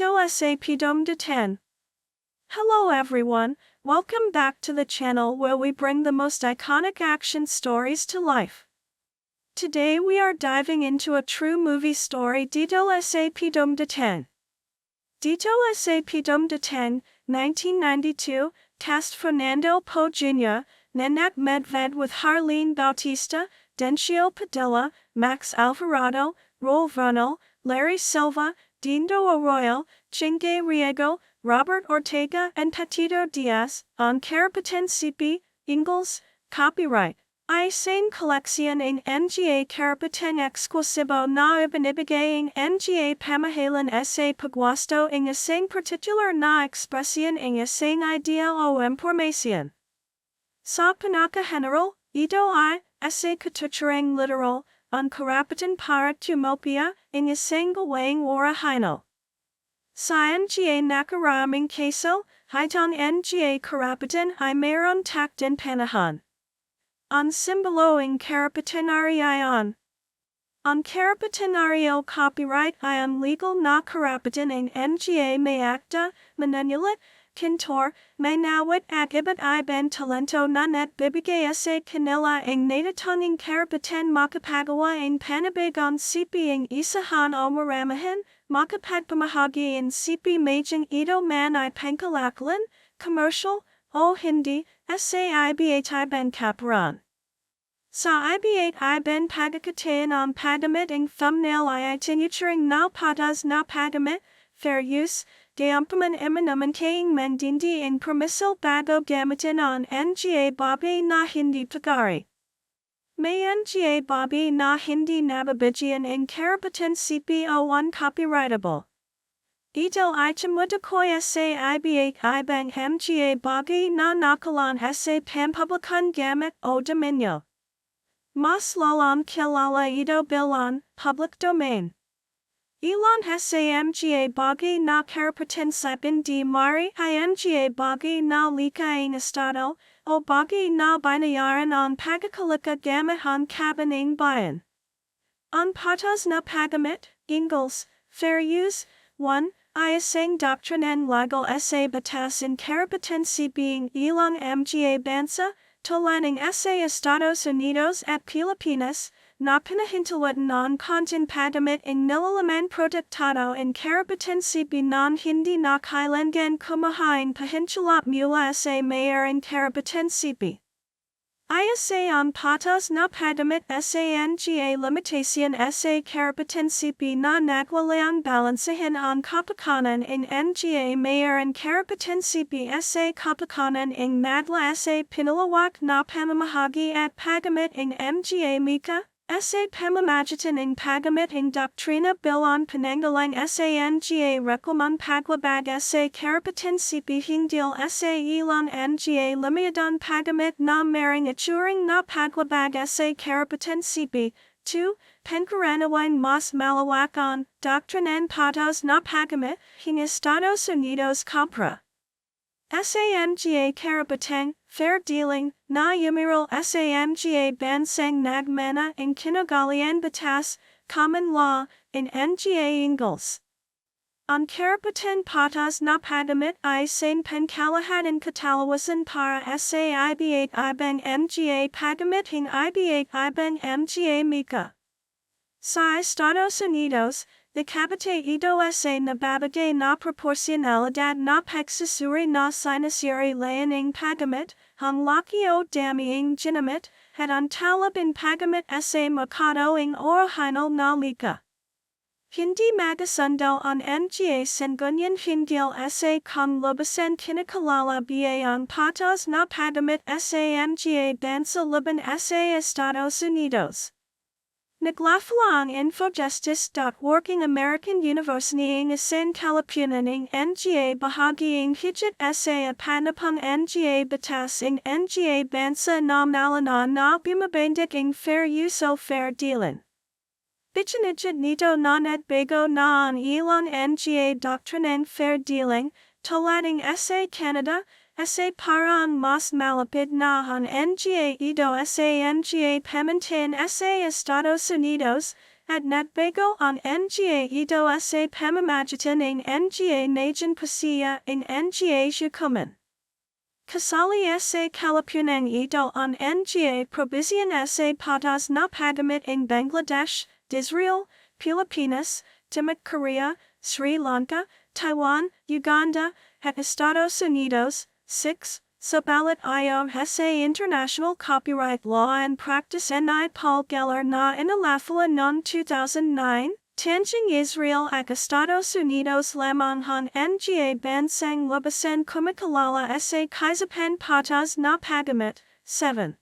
Dito sa Pitong Gatang. Hello everyone, welcome back to the channel where we bring the most iconic action stories to life. Today we are diving into a true movie story, Dito sa Pitong Gatang. Dito sa Pitong Gatang, 1992, cast Fernando Poe Jr., Nanette Medved with Harleen Bautista, Dencio Padilla, Max Alvarado, Raul Vernal, Larry Silva, Dindo Arroyo, Chingue Riego, Robert Ortega, and Petito Diaz, on Carapaten CP, Ingalls, copyright. Isang Collection ng Nga Carapaten Exclusivo na Ibinibigay ng Nga Pamahalan sa Pagwasto ng isang particular na ekspresyon ng isang idea o impormasyon. Sa Pinaka-General, ito ay sa katuturang literal, ang karapatan para tumopia ng isang gawang orahinal. Sa Nga nakaraming kaso, hitong Nga karapatan ay mayroon takdang panahon. Ang simbolo ng karapatenaryo. Ang karapatenaryo copyright ay ang legal na karapatan ng Nga may akta, manunulat, kantor, may nawat at iba't ibang talento na nagbibigay sa kanila ang natatanong karapatan makapagawa ng panabagang CP ang isahan o maramahan, makapagpamahagi ang CP majang ito man ay pangkalaklan, commercial, o hindi, sa iba ibang kaparan. Sa iba ibang pagkakataon ang paggamit ang thumbnail ay itinuturing na patas na paggamit, fair use, gayampaman naman kayong mandindi ang permisil bago gamitin ang Nga babi na hindi pagari. May Nga babi na hindi nababigyan ang karapatan CPO uncopyrightable. Ito ay tumutukoy sa iba ibang Nga babi na nakalan sa pampublikan gamit o dominyo. Mas lalang kilala ito bilang public domain. Ilan sa Nga babi na karapatan sa di mari ay Nga babi na lika ang estado o babi na binayaran ang pagkakalika gamit ang kaban ng bayan. Ang patas na paggamit, Ingalls, fair use, 1. Ay isang doktrinang legal sa batas ng karapatan CP ng ilang Mga bansa, tulad ng sa Estados Unidos at Pilipinas, na pinahintulutan ng konting paggamit ng nilalaman protektado ng karapatan CP ng hindi na kailangan kumahain pahintulat mula sa mayor ng karapatan CP. Sa ang patas na paggamit sa Nga limitasyon sa karapatan CP na nagwalayang balansahin ang kapakanan ng Nga mayor ng karapatan CP sa kapakanan ng madla sa pinalawak na pamamahagi at paggamit ng Mga Mika, sa pamamagitan ng paggamit ng doktrina bilang pananggalang sa Nga reklamang paglabag sa karapatan CP hingdil sa ilang Nga limiadang paggamit na maring ituring na paglabag sa karapatan CP. 2. Pangkaraniwan mas malawak ang doktrinang patas na paggamit ng Estados Unidos kontra sa Nga karapatang fair dealing na yumiral sa Nga bansang nagmana ng kinugalian batas, common law, in Nga Ingalls. Ang karapatan patas na paggamit ay isang pangkalahatan katalawasan para sa iba ibang Nga paggamit ng iba ibang Mga Mika. Sa Estados Unidos, nakabate ito sa nababagay na proporsyonalidad na pagsusuri na sinasuri layan ng paggamit, ang laki o dami ng ginamit, at ang talab ng paggamit sa merkado ng orahinal na lika. Hindi magasundo ang Nga sanggunian hingil sa kung lubasan kinakalala ba ang patas na paggamit sa Nga bansa laban sa Estados Unidos. Naglafala ang Infojustice.org ng American University ng isang kalapunan ng Nga bahagi ng higit sa panapang Nga batas ng Nga bansa na malanan na bumabandik ng fair use o fair dealing. Bitinidjit nito na nagbago na ang ilang Nga doktrinang fair dealing, tulad ng sa Canada, sa parang mas malapit na ang Nga ito sa Nga pamantayan sa Estados Unidos, at Netbago ang Nga ito sa pamamagitan ng Nga Najan Pasiya ng Nga Jukuman. Kasali sa kalapunan ito ang Nga Provision sa patas na pagamit ng Bangladesh, Israel, Pilipinas, Timok Korea, Sri Lanka, Taiwan, Uganda, at Estados Unidos. 6. Sabalit ayon sa international copyright law and practice ni Paul Geller na inalafala noong 2009, tanging Israel at Estados Unidos lamang ang Nga bansang lubusan kumakilala sa kaisapan patas na pagamit. 7.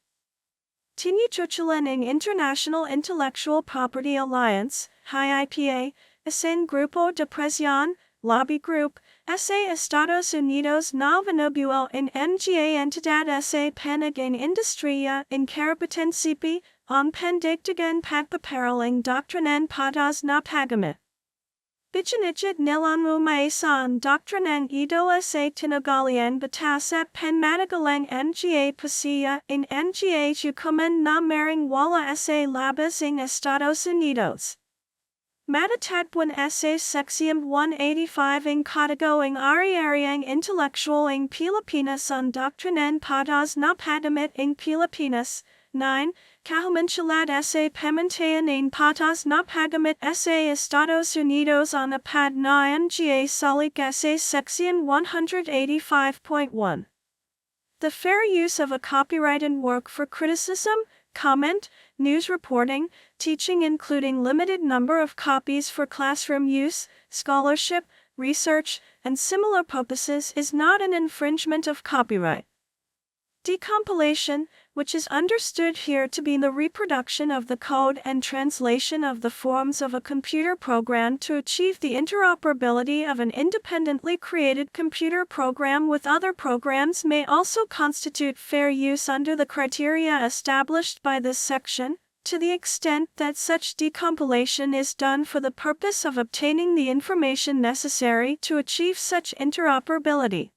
Tinututulan ng International Intellectual Property Alliance, IIPA, isang grupo de presión, lobby group, sa Estados Unidos na vinubuo ng Nga entidad sa panag ng industriya ng karapatansipi ang pandigdigan pagpaparaling doktrinan patas na pagamit. Bijanijit nilang umaisa ang doktrinang ito sa tinagalian batas at panmatagalang Nga pasiya ng Nga Jukuman na maring wala sa labas ng Estados Unidos. Matatagpuan sa Seksyon 185 ng Kodigo ng Ari-Ariang Intelektual ng Pilipinas ang Doktrinan Patas na Pagamit ng Pilipinas. 9. Kahumansyalad sa pamantayan ng patas na pagamit sa Estados Unidos ang apad na Nga salik sa Seksyon 185.1. The fair use of a copyrighted work for criticism, comment, news reporting, teaching including limited number of copies for classroom use, scholarship, research, and similar purposes is not an infringement of copyright. Decompilation, which is understood here to be the reproduction of the code and translation of the forms of a computer program to achieve the interoperability of an independently created computer program with other programs, may also constitute fair use under the criteria established by this section, to the extent that such decompilation is done for the purpose of obtaining the information necessary to achieve such interoperability.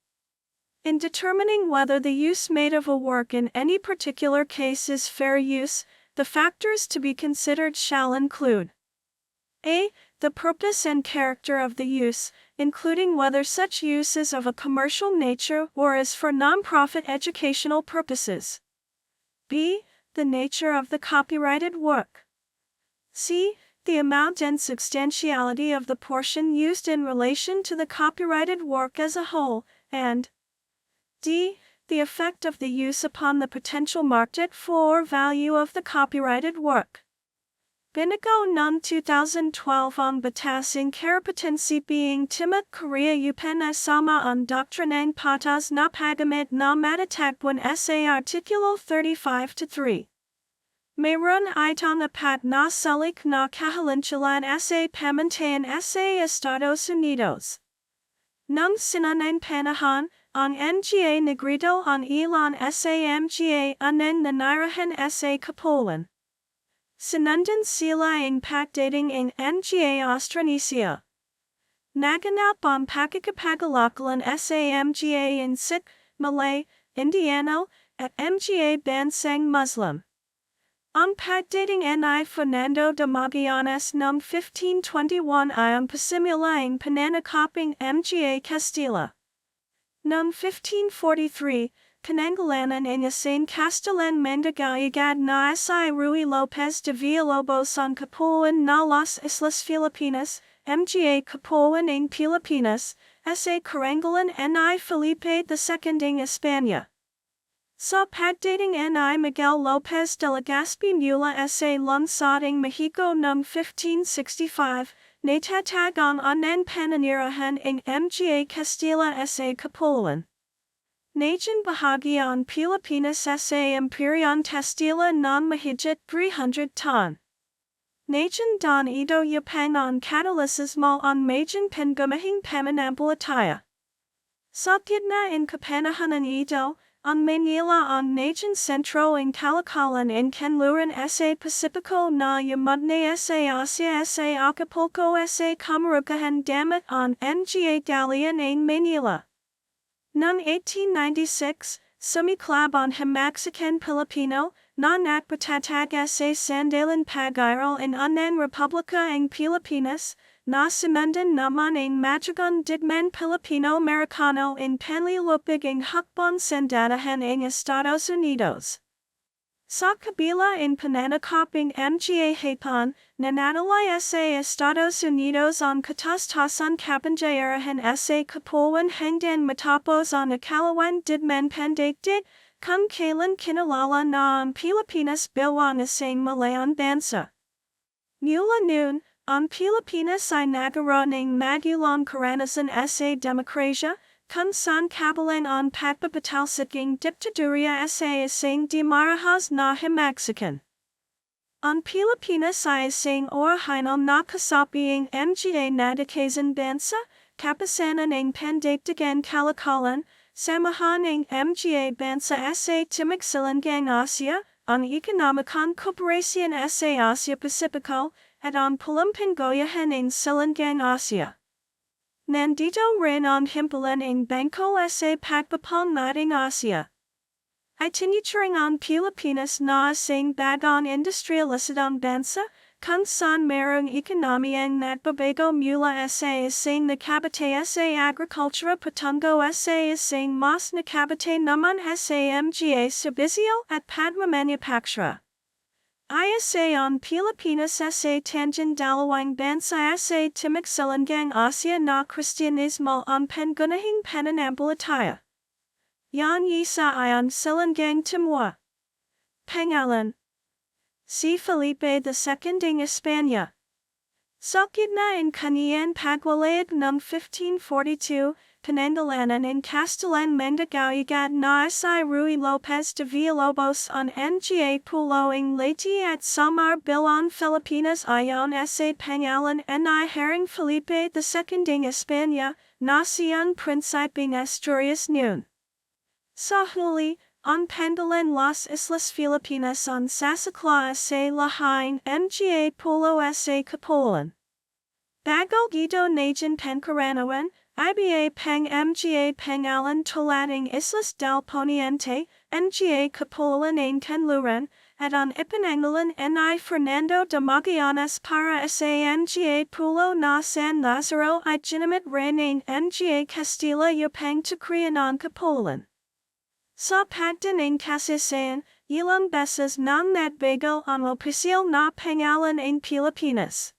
In determining whether the use made of a work in any particular case is fair use, the factors to be considered shall include: a. The purpose and character of the use, including whether such use is of a commercial nature or is for non-profit educational purposes. b. The nature of the copyrighted work. c. The amount and substantiality of the portion used in relation to the copyrighted work as a whole, and d. The effect of the use upon the potential market for or value of the copyrighted work. Binago noong 2012 ang batas ng karapatansipiang Timok Korea upan sama ang doktrinang patas na pagamit na matatagpuan sa Artikulo 35-3. Mayroon itong apat na salik na kahalinsulan sa pamantayan sa Estados Unidos. Nung sinunang panahon, ang Nga negrito ang ilan sa mga aneng nanirahan sa Kapulan. Sinundan sila ang pagdating ng Nga Austronesia. Naganap ang pagkakapagalakalan sa mga in Sikh, Malay, Indiano, at mga bansang Muslim. Ang pagdating ni Fernando de Magallanes noong 1521 ay ang pasimulaing pananakoping mga Castilla. Noong 1543, pinangalanan niya San Castellan Mandagalagad na si Ruy Lopez de Villalobos ang Kapulan na Las Islas Filipinas, mga Kapulan ng Pilipinas, sa karangalan ni Felipe II ng Espanya. Sa pagdating ni Miguel Lopez de Legazpi mula sa lungsod ng Mexico noong 1565, natatag ang aneng pananirahan ng mga Castilla sa Kapulan. Naging bahagi ang Pilipinas sa Imperyong Castilla ng mahigit 300 taon. Naging dan ito yapang ang katolisismo ang maging pangunahing pananampalataya. Sa gitna ng kapanahanan ito, ang Manila ang naging sentro ng kalakalan ng kanluran sa Pasipiko na yamudna sa Asia sa Acapulco sa Kamarugahan damat ang Nga Dalian ng Manila. Noong 1896, sumiklab ang Himagsikan Pilipino na nagpatatag sa sandalan pag-iral in unan Republika ng Pilipinas, na simundan naman ang matagang digman Pilipino-Amerikano in panlilupig ang hakbang sandatahan ng Estados Unidos. Sa kabila in pananakop ng mga hapon, nananalay sa Estados Unidos ang katastasan kapangyarihan sa kapulwan hanggang matapos ang ikalawang digmaan pandaigdig, kung kailan kinalala na ang Pilipinas bilang isang malayang bansa. Mula noon, ang Pilipinas ay nagkaroon ng magulang karanasan sa demokrasya, kung saan kabilang ang pagpapatalsik ng diktadurya sa isang di marahas na himagsikan. Ang Pilipinas ay isang orihinal na kasapiang mga nadikazang bansa, kapasanan ng pandaigdigan kalakalan, samahan ng mga bansa sa Timog-Silangang Asya, ang ekonomikong kooperasyon sa Asia-Pasipiko, at ang palumpanggoyahan ng Silangang Asya. Nandito rin ang himpilan ng Bangko sa pagpapal nating Asya. Ay tinuturing ang Pilipinas na isang bagong industrialisadong bansa, kung saan mayroong ekonomiyang nagbabago mula sa isang nakabate sa agrikultura patungo sa isang mas nakabate naman sa mga serbisyo at pagmamanufactura. Sa ang Pilipinas sa tanging dalawang bansa sa Timog-Silangang Asya na Kristyanismo ang pangunahing pananampalataya. Yan isa ay ang Silangang Timor. Pangalan: si Felipe II ng Espanya. Sa gitna ng kaniyang pagwalayag noong 1542, pinangalanan ng Castellan Mandagalyagat na si Ruy Lopez de Villalobos ang mga pulo ng Leyte at Samar bilang Filipinas ayon sa pangalan ni Haring Felipe II ng Espanya, na siyang Prinsipeng Asturias noon. Sa huli, ang pangalan Las Islas Filipinas ang sasakla sa lahing mga pulo sa kapulan. Bago gito najan pangkaranawan, iba pang mga pangalan tulad ng Islas del Poniente, mga kapulan ng Kanluran, at ang ipinangalan ni Fernando de Magallanes para sa mga pulo na San Lazaro ay ginamit rin ng mga Castilla upang tukrian ang kapulan. Sa pagdating kasaysayan, ilang beses nang nagbago ang opisyal na pangalan ng Pilipinas.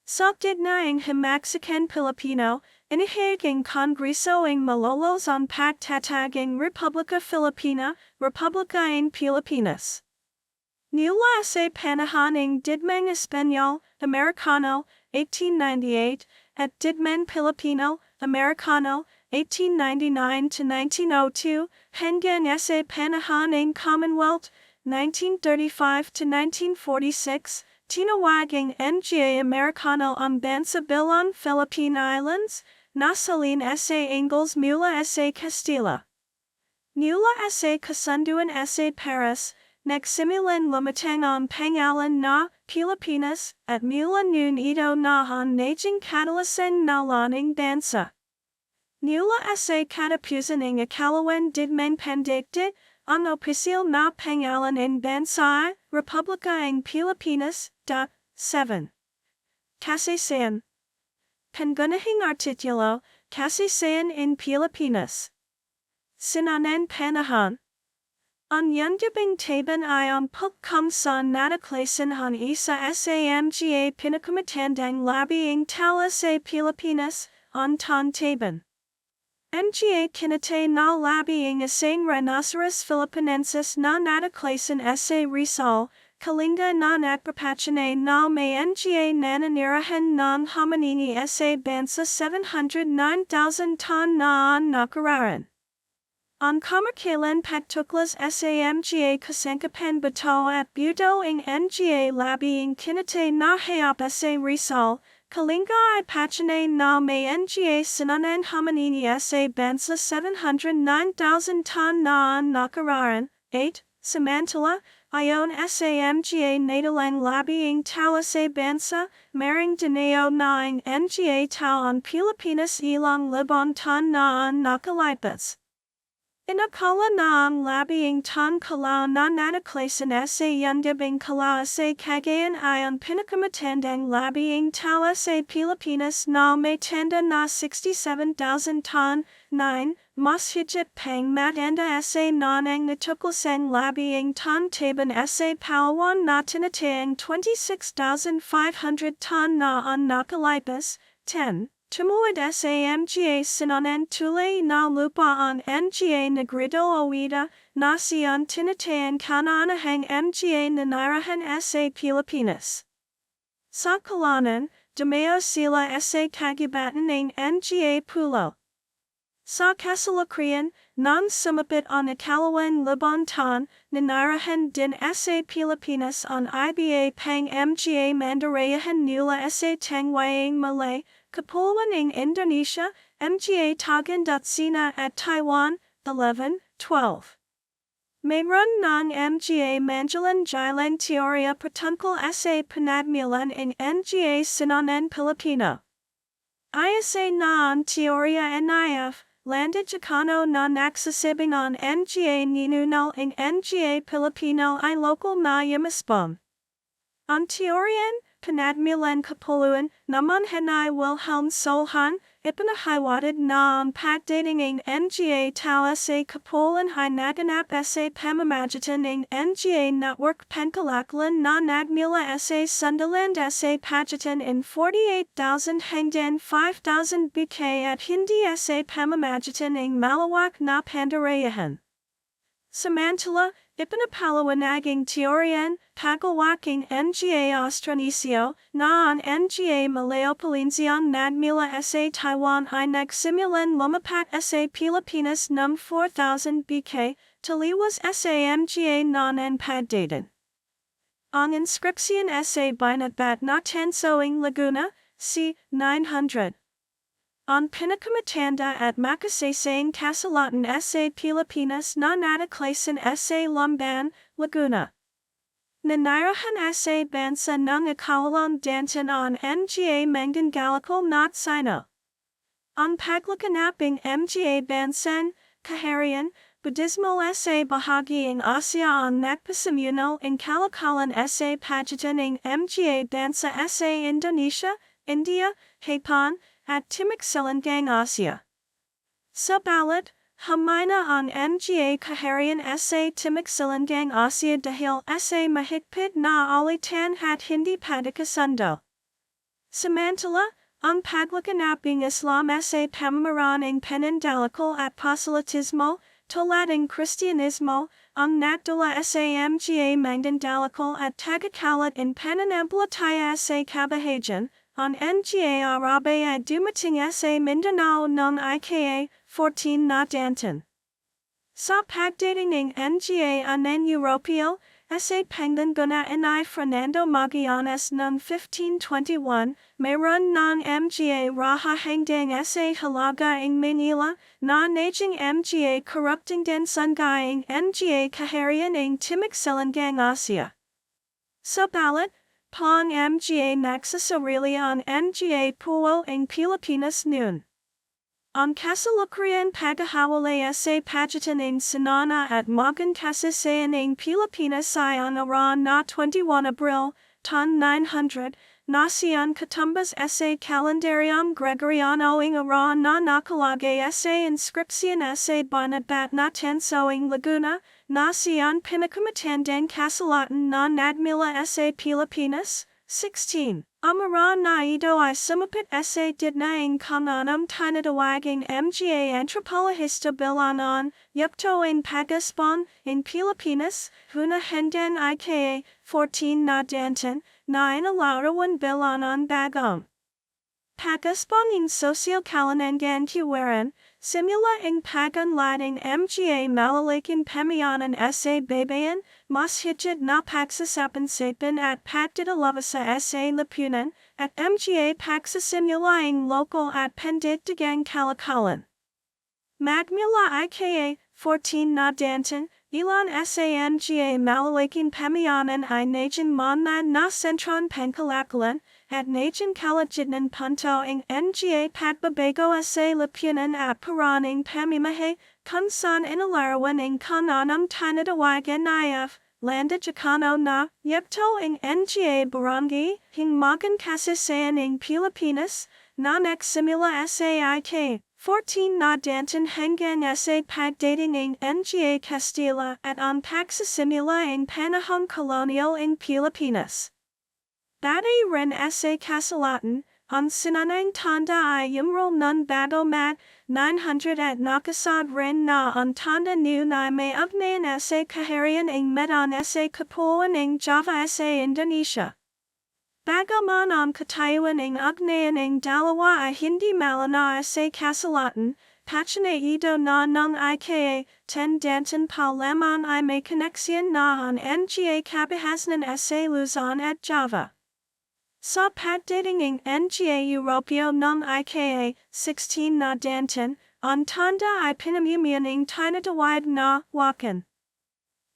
Sa gitna ng himagsikan Pilipino, inihayag ng Kongreso ng Malolos ang pagtatag ng Republika Filipina, Republika ng Pilipinas. Mula sa panahon ng Digmang Espanyol, Amerikano, 1898, at Digmang Pilipino, Amerikano, 1899–1902, hanggang sa panahon ng Commonwealth, 1935–1946, tinawag ang mga Amerikano ang bansa bilang Philippine Islands, nasalin sa Angles mula sa Castilla. Mula sa kasunduan sa Paris, nagsimulan lumutang ang pangalan na Pilipinas, at mula noon ito na ang naging kadalasan na laning bansa. Mula sa katapusan ng ikalawang digmaan pandaigdig, ang opisyal na pangalan ng bansa ay Republika ng Pilipinas. 7. Kasaysayan. Pangunahing artikulo, Kasaysayan in Pilipinas. Sinanan panahon. Ang yundabing taban ay ang pagkamsan nadaklasan ang isa sa mga pinakamatandang labiing tala sa Pilipinas, ang Ton Taban. Mga kinatay na labiing isang rhinoceros philippinensis na nadaklasan sa Rizal, Kalinga na nagpapachanay na may mga nananirahan ng hominini sa bansa 709,000 ton na ang nakararan. Ang kamarkilan pagtuklas sa mga kasangkapan bato at budo ang mga labiing kinatay na hayop sa Rizal, Kalinga ay pachanay na may mga sinanan hominini sa bansa 709,000 ton na ang nakararan. 8. Samantala, ayon sa mga nadalang labiing tao sa bansa, maring dineo na ang mga tao ang Pilipinas ilang libon ton na ang nakalipas. Inakala na ang labing tan kalao na nataklasan sa yundibing kalao sa Cagayan ayon pinakamatandang labing tao sa Pilipinas na may tanda na 67,000 ton. 9. Mas higit pang matanda sa nanang natuklasan labing ton taban sa Palawan na tinatayang 26,500 ton na ang nakalipas. 10. Tumuad sa mga sinanan tulay na lupa ang mga Negrito Oida na siyang tinatayan kauna-unahang mga nanirahan sa Pilipinas. Sa kalanan, dumayo sila sa kagubatan ng mga pulo. Sa kasalukuyan, nang sumapit ang ikalawang libantan, nanirahan din sa Pilipinas ang iba pang mga mandarayahan nila sa Tangwayang Malay, Kapuluan ng Indonesia, mga Tagan.Sina at Taiwan. 11. 12. Mayroon ng mga manjalan jilang teorya patungkol sa panagmulan ng mga sinanan Pilipino. Ayasa na ang teorya NIF, Landijacano na nagsasabing ang mga ninunal ng mga Pilipino ay lokal na yumaspam. Ang teoryan, panagmulan kapuluan, naman hanay Wilhelm Solhan, ipinahiwatig na ang pagdating ng mga tao sa kapuluan ay naganap sa pamamagitan ng mga network pankalaklan na nagmula sa Sundaland sa pagitan in 48,000 hanggang 5,000 BK at hindi sa pamamagitan ng malawak na pandarayahan. Samantala, ipinapaliwanag ang teoryan, paggawaking mga Austronesiyo, na ang mga Malayo-Polinesiang nagmula sa Taiwan ay nagsimulan lumapat sa Pilipinas noong 4,000 BK, taliwas sa mga nanan pagdating. Ang inscription sa Binatbat na Tansoing Laguna, c. 900. Ang pinakamatanda at makasasayang kasulatan sa Pilipinas na nataklasan sa Lamban, Laguna. Nanirahan sa bansa ng ikawalang dantan ang mga manggagalikol na Sino. Ang paglaganaping mga bansan, kaharian, Budismo sa bahagiang Asya ang nagpasamunal ng kalakalan sa pagitan ng mga bansa sa Indonesia, India, Japan, at Timog Silangang Asya. Subalit, hamay na ang mga kaharian sa Timog Silangang Asya dahil sa mahigpit na alitan at hindi pagkakasundo. Samantala, ang paglaganaping Islam sa pamamaraan ng panandalikol at proselytismo, tulad ng Kristyanismo, ang nagdula sa mga manggagalikol at tagakalat ng pananampalataya sa kabahayan, ang mga Arabe ay dumating sa Mindanao noong ika. 14 na dantan. Sa pagdating ng mga aneng Europeo, sa panglangunaan ni Fernando Magallanes noong 1521, mayroon ng mga raha hanggang sa Halaga ng Manila, na naging mga corrupting din sangayang mga kaharian ng Timog Silangang Asya. Subalit, pang mga nagsasarili ang mga pulo ng Pilipinas noon. Ang kasalukuyan paghahawalay sa pagitan ng Sinana at Magan Kasaysayan ng Pilipinas ay ang araw na 21 Abril, tan 900, na siyang katumbas sa kalendaryong Gregoriano ng araw na nakalagay sa inscription sa Binatbat na Tansoing Laguna, na siyang pinakamatandang kasulatan na nagmula sa Pilipinas. 16. Ang araw na ito ay sumapit sa dignaing kananam tinatawaging mga anthropologista bilang ang yugto ng Pag-aspan ng Pilipinas, una hanggang ika. 14 na dantan, na inalarawan bilang ang bagong Pag-aspan ng social-kalanangan kiwaran, simula ang pag-unlad ng mga malalaking pamayanan sa babayan, mas higit na pagsasapansapan at pagdadalawasa sa lipunan, at mga pagsasimulaing lokal at pandigdigang kalakalan. Magmula ika. 14 na dantan, ilan sa mga malalaking pamayanan ay naging manlad na sentrong pangkalakalan, at Najan Kalajitnan Punto ing Nga Patbabago sa Lipunan at Paraning Pamimahe, Kunsan Inalarawan ing Kananam Tanadawagan If, Landa Jacano na, Yepto ing Nga Barangay, Hing Magan Kasisayan ing Pilipinas, Nanek Simula Saik. 14 na Danton Hengan sa Pagdating ing Nga Castilla at ang Pagsasimula ing Panahon Colonial ing Pilipinas. Batay ren sa Kasalatan, ang sinanang tanda ay yumrol nun bago mat, 900 at nakasad ren na ang tanda new na may ugnayan sa kaharian ing Medan sa Kapuan ing Java sa Indonesia. Bagaman ang katayuan ing ugnayan ing dalawa ay hindi malana sa Kasalatan, Pachana ito na ng IKA, 10 Danton pa lamang ay may koneksyon na ang Nga Kabahasnan sa Luzon at Java. Sa pagdating ing Nga Europeo ng IKA, 16 na Danton, ang tanda ay pinamumuyan ing tinatawag na wakan.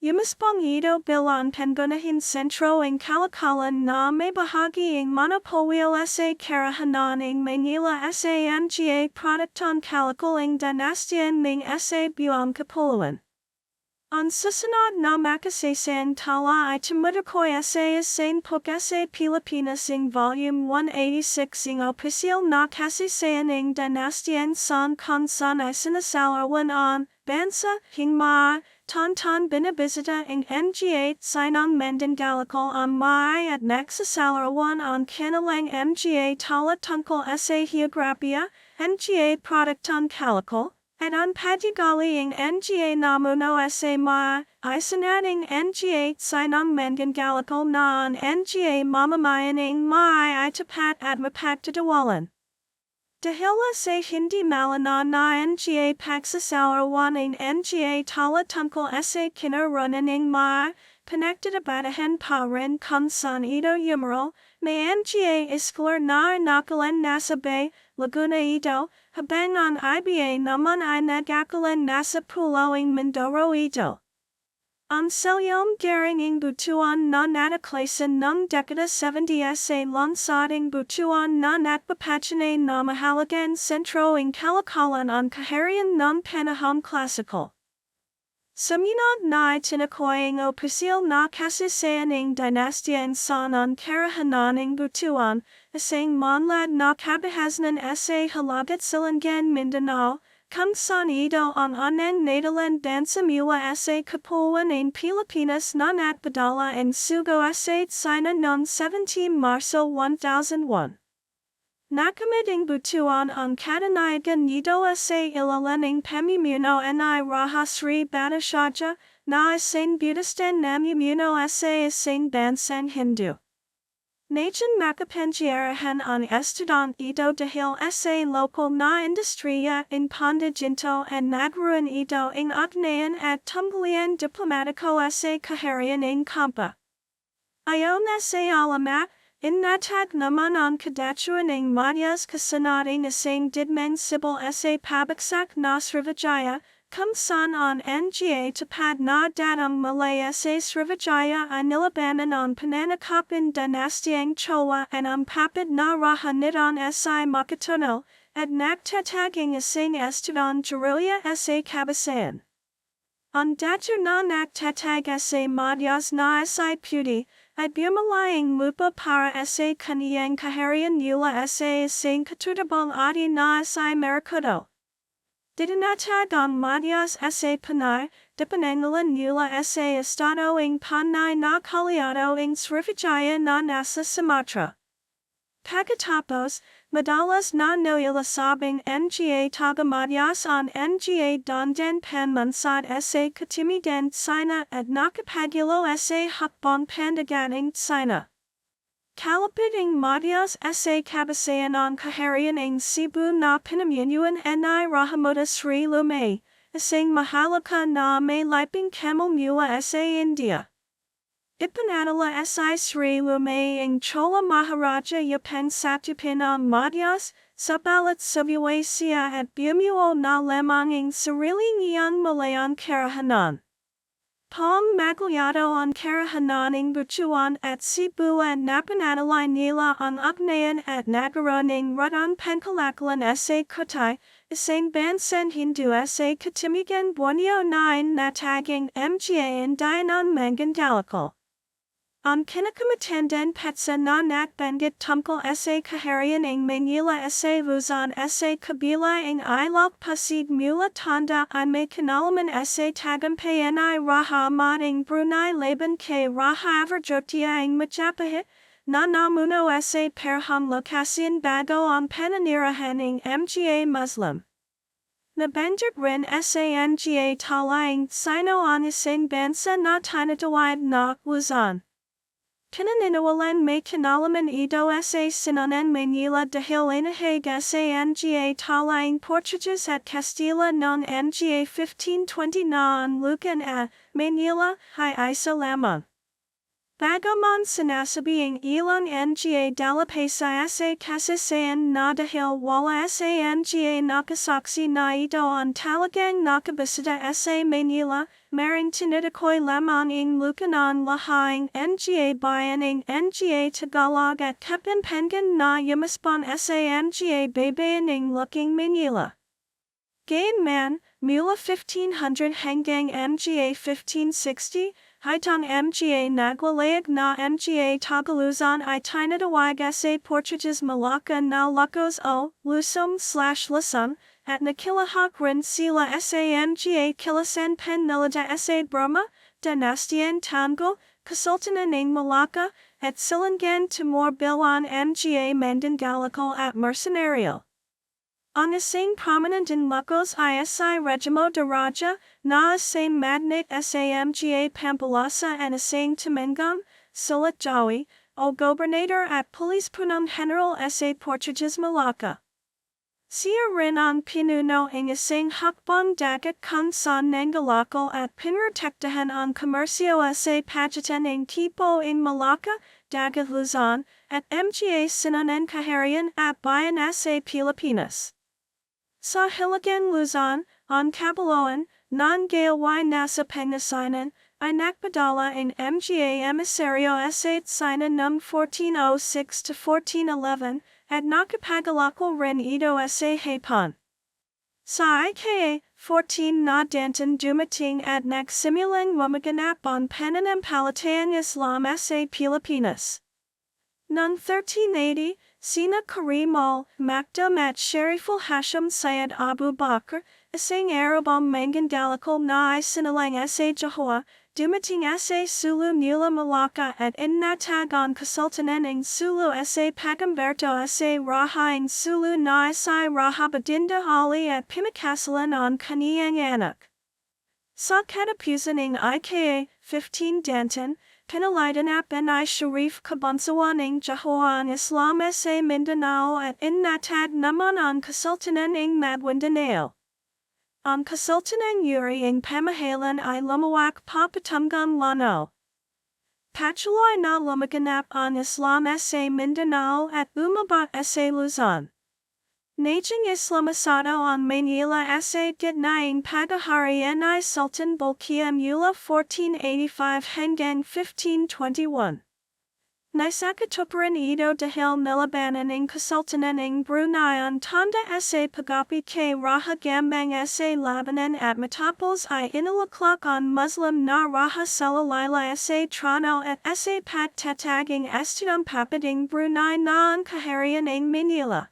Yumaspong ito bilang pangunahin sentro ing kalakalan na may bahagi ing monopolio sa karahanan ing Manila sa Nga produkton kalakal ing dinastiyan ning sa buong kapuluan. Ang susunod na makasaysayan tala ay tumutukoy sa isang book sa Pilipinas ing Volume 186 ing opisyal na kasaysayan ing dinastiyan san kung saan ay sinasalawan ang bansa hing maa, Tonton binibisita ing Nga sinang mandangalikal ang maay at nagsasalawan ang kanilang Nga tala tungkol sa geograpia, Nga produkton kalakal, at ang padigali ing Nga namuno sa maa, ay sinating Nga sinang mandangalikal na ang Nga mamamayan ing maay ay tapat at mapagtatawalan. Dahil sa hindi malana na Nga pagsasalawan ing Nga tala tungkol sa kinaranan ing maa, pinagdadabatahan pa rin kung saan ito yumaral, may Nga isklar na nakalan nasa Bay, Laguna ito, habang ang IBA naman ay nagakalan nasa pulo ing Mindoro ito. Ang selyong garing ing butuan na nataklasan ng dekada 70 sa lansading butuan na natpapachane na mahalagang sentro ing kalakalan ang kaharian ng panahon klasikal. Sumunod na itinakoy ing opisyal na kasaysayan ing dinastiyan san ang karahanan ing butuan, isang manlad na kabahasnan sa Halagat Silangan Mindanao, kung saan ito ang anang natalan dansamula sa Kapuan ing Pilipinas na natpadala ing sugo sa China noong 17 Marso 1001. Nakamit ing butuan ang katanayagan nito sa ilalan ing pamumuno ni Raja Sri Batashaja na isang Buddhistan namumuno sa isang bansang Hindu. Najan makapangyarihan ang estudant ito dahil sa lokal na industriya ing pandaginto at nagruan ito ing ugnayan at tumbulian diplomatiko sa kaharian ing kampa. Ayon sa alamat, inatag naman ang kadatuan ing Madyas kasanating isang didmang sibil sa pabagsak na Srivijaya, kung saan ang Nga tapad na datang Malaya sa Srivijaya ay nilabanan ang pananakopin dinastyang Chola at ang papad na raja nitong sa makatuno, at nagtataging isang estudang Gerilya sa kabasayan. Ang datu na nagtatag sa Madyas na sa puti, at bumalayang lupa para sa kaniyang kaharian nila sa isang katutabang adi na sa Maracudo. Dinatag ang Madyas sa Panay, dipanangalan nila sa estado ing Panay na kaliado ing Srivijaya na nasa Sumatra. Pagkatapos, madalas na nilasabing Nga taga Madyas ang Nga dandan panmansad sa katimigan China at nakapagulo sa hakbang pandaganing China. Kalapit ing Madyas sa kabasayan ang kaharian ing Cebu na pinamumunuan ni Rajamoda Sri Lumay, isang mahalaga na may liping camel mula sa India. Ipanadala si Sri Lumay ing Chola Maharaja Yapang Satyapin ang Madyas, sabalit subuway siya at bumuo na lamang ing sarili niyang Malayang karahanan. Palm Magliado on Karahanan Butuan at Cebu and Napanatali Nila on Ugnayan at Nagaroning Rudan Penkalakalan sa Kutai, Isang Bansen Hindu sa Katimigan Borneo 9 Nataging Mga and Dianon Mangandalakal. On Kinakamatanden Petsa na Nakbangit Tumkal sa Kaharian ng Manila sa Luzon sa Kabila ng Ilok Pasig Mula Tanda ay may kinalaman sa Tagampayan ay Raha Mating Brunei Laban kay Raha Averjotia ng Majapahit, na namuno sa Perham Lokasian Bago ang Pananirahan ng Mga Muslim. Nabanjat rin sa Nga Talaing Sino ang isang bansa na tinatawag na Luzon. Pinaniniwalan may kinalaman ito sa Sinanan Manila dahil inahig sa Nga Talaing Portuguese at Castilla noong Nga 1520 na ang Lucan at Manila ay isa lamang. Bagaman sinasabing ilang Nga dalapasa sa kasaysayan na dahil wala sa Nga nakasaksi na ito ang talagang nakabisita sa Manila, maring tinitakoy lamang ang Lucanon lahaing Nga bayan ng Nga Tagalog at Kapampangan na yumaspan sa Nga baybayin ng Luking Manila. Gayunman, mula 1500 hanggang Nga 1560, Haitang Mga nagwalayag na Mga Tagaluzon ay tinatawag sa Portuguese Malacca na Lacos o Lusum/Lusum, at nakilahak rin sila sa Nga Kilasan Panilada sa Burma, Dinastiyan Tango, Kasultanan ng Malacca, at Silangan Timor bilang Mga Mandangalakal at Mercenario. Ang isang prominent in Lacos isi Regimo de Raja, na isang magnate sa Mga Pampalasa at isang Tumengong, Sulat Jawi, o Gobernador at Police Punong General sa Portuguese Malacca. Siya rin ang pinuno ng isang hakbang dagat kung saan nangalakal at pinrotektahan ang komersyo sa pagitan ng tipo in Malacca, Dagat Luzon, at Mga Sinanan Kaharian at Bayan sa Pilipinas. Sa Hilagang Luzon, ang Kabaloan, ng Gayaway nasa Pangasinan, ay nakpadala ang Mga emisaryo sa Sinan noong 1406 to 1411, at nakapagalakal rin ito sa Hapon. Sa ika 14 na Danton dumating at nagsimulang lumaganap ang pananampalatayang Islam sa Pilipinas. Noong 1380, sina Karim al-Makdum at Shariful Hashim Syed Abu Bakr, isang Arabang Mangandalakal na ay sinalang sa Jahoa, dumating sa Sulu Mula Malacca at innatag ang Kasultanan ng Sulu sa Pagamberto sa Raha ng Sulu na sa Rahabadinda Ali at pinakasalan ang kaniyang anak. Sa katapusan ng ika 15 Danton, pinalitanap ay Sharif Kabansawan ng Jahoa ang Islam sa Mindanao at innatag naman ang Kasultanan ng Maguindanao. Ang Kasultanan Yuri ng Pamahalan ay lumawak pa patunggang lano. Patuloy na lumaganap ang Islam sa Mindanao at umaba sa Luzon. Naging Islamisado ang Manila sa gitnaing pagaharian ay Sultan Bolkiah mula 1485 hanggang 1521. Naisakatuparan ito dahil nilabanan ng Kasultanan ng Brunei ang tanda sa pagapit kay Raha Gambang sa labanan at matapos ay inalaklak ang Muslim na Raha Salalayla sa Trono at sa pagtataging astudang papading Brunei na ang kaharian ng Manila.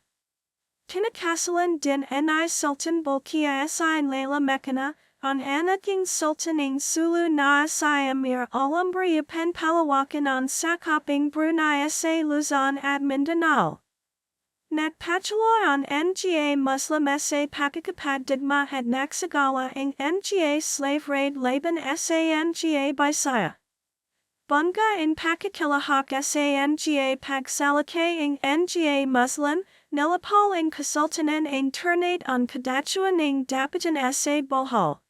Tinakasalan din ni Sultan Bolkiah sa Layla Mekana, ang anaking Sultan ng Sulu na sa Amir Alambriupan Palawakan ang sakoping Brunei sa Luzon at Mindanao. Nagpatuloy ang Nga Muslim sa pakikipagdigma at nagsagawa ang Nga slave raid laban sa Nga Bisaya. Bunga in pakikilahak sa Nga pagsalakay ang Nga Muslim, nilapal ang Kasultanan ang turnate ang kadatuan ng Dapitan sa Bohol.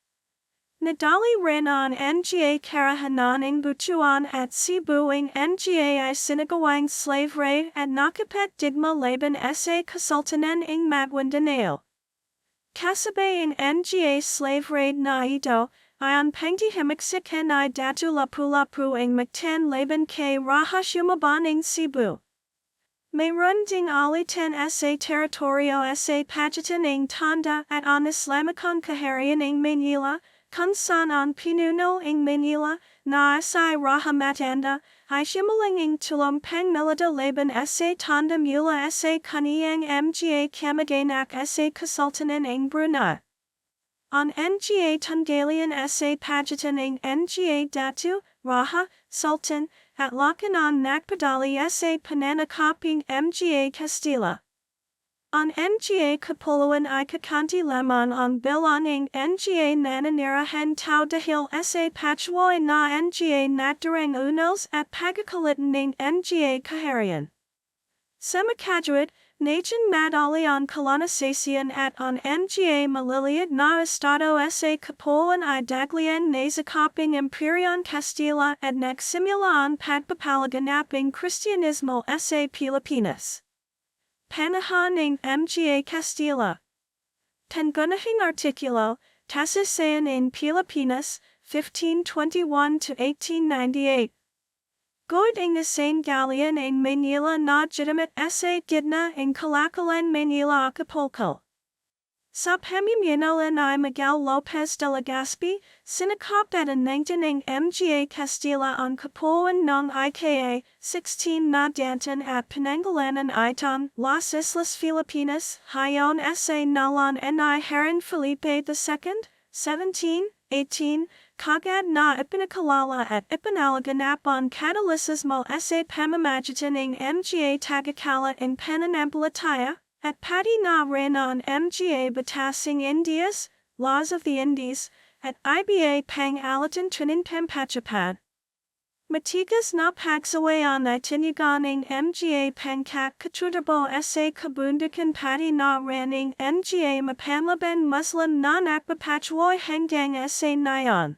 Nadali rin ang Nga Karahanan ng Butuan at Cebu ang Nga ay sinagawang slave raid at nakapet digma laban sa Kasultanan ng Maguindanao. Kasabay ang Nga slave raid na ito, Ion pengti himiksiken I datu lapu ing mactan laban ke raha shumaban ing Cebu. May runding ali 10 sa territorio sa pagitan ing Tondo at on Islamicon kaharian ing Manila, kung saan ang pinuno ing Manila, na si raha matanda, I shimaling ing tulong pang milita laban sa Tondo mula sa kaniyang mga kamag-anak sa kasultanan ing Brunei. On nga Tungalian sa pagitan ing nga Datu, Raha, Sultan, at Lakanan Nakpadali sa Pananakoping mga Castilla. On nga Kapuluan I kakanti lemon on bilan ing nga nananirahan tau dahil sa patchwoy na nga nakdarang unos at pagkakalitan ing nga kaharian. Semakajuit, Najan madali on colonization at on mga maliliit na estado sa Kapuluan I daglian nazakoping Imperion Castilla at nagsimula on pagpapalaganaping Kristiyanismo sa Pilipinas. Panahon ng mga Castilla. Tangunahing artikulo, Tasasayan in Pilipinas, 1521 to 1898. Good ing Isang Galian ing Manila na legitimate sa gidna ing Calakalan Manila Acapulco. Sa pamumuno ni Miguel Lopez de Legazpi, sinakop at anangtan ing mga Castilla on Kapuluan ng IKA, 16 na dantan at Penangalanan itong Las Islas Filipinas, Hayon sa Nalan ni Haran Felipe II, 1718, Kagad na ipinakalala at ipinalaganap on Catolicismo sa pamamagitan ng mga tagakala in Pananampalataya, at pati na rin on mga batasing Indias, Laws of the Indies, at iba pang alatan trinin pampachapad. Matigas na pagsaway on itinugan ng mga pangkak katrudarbo sa kabundukan pati na rin ng mga mapamlaban Muslim na nakbapachwoy hanggang sa nayon.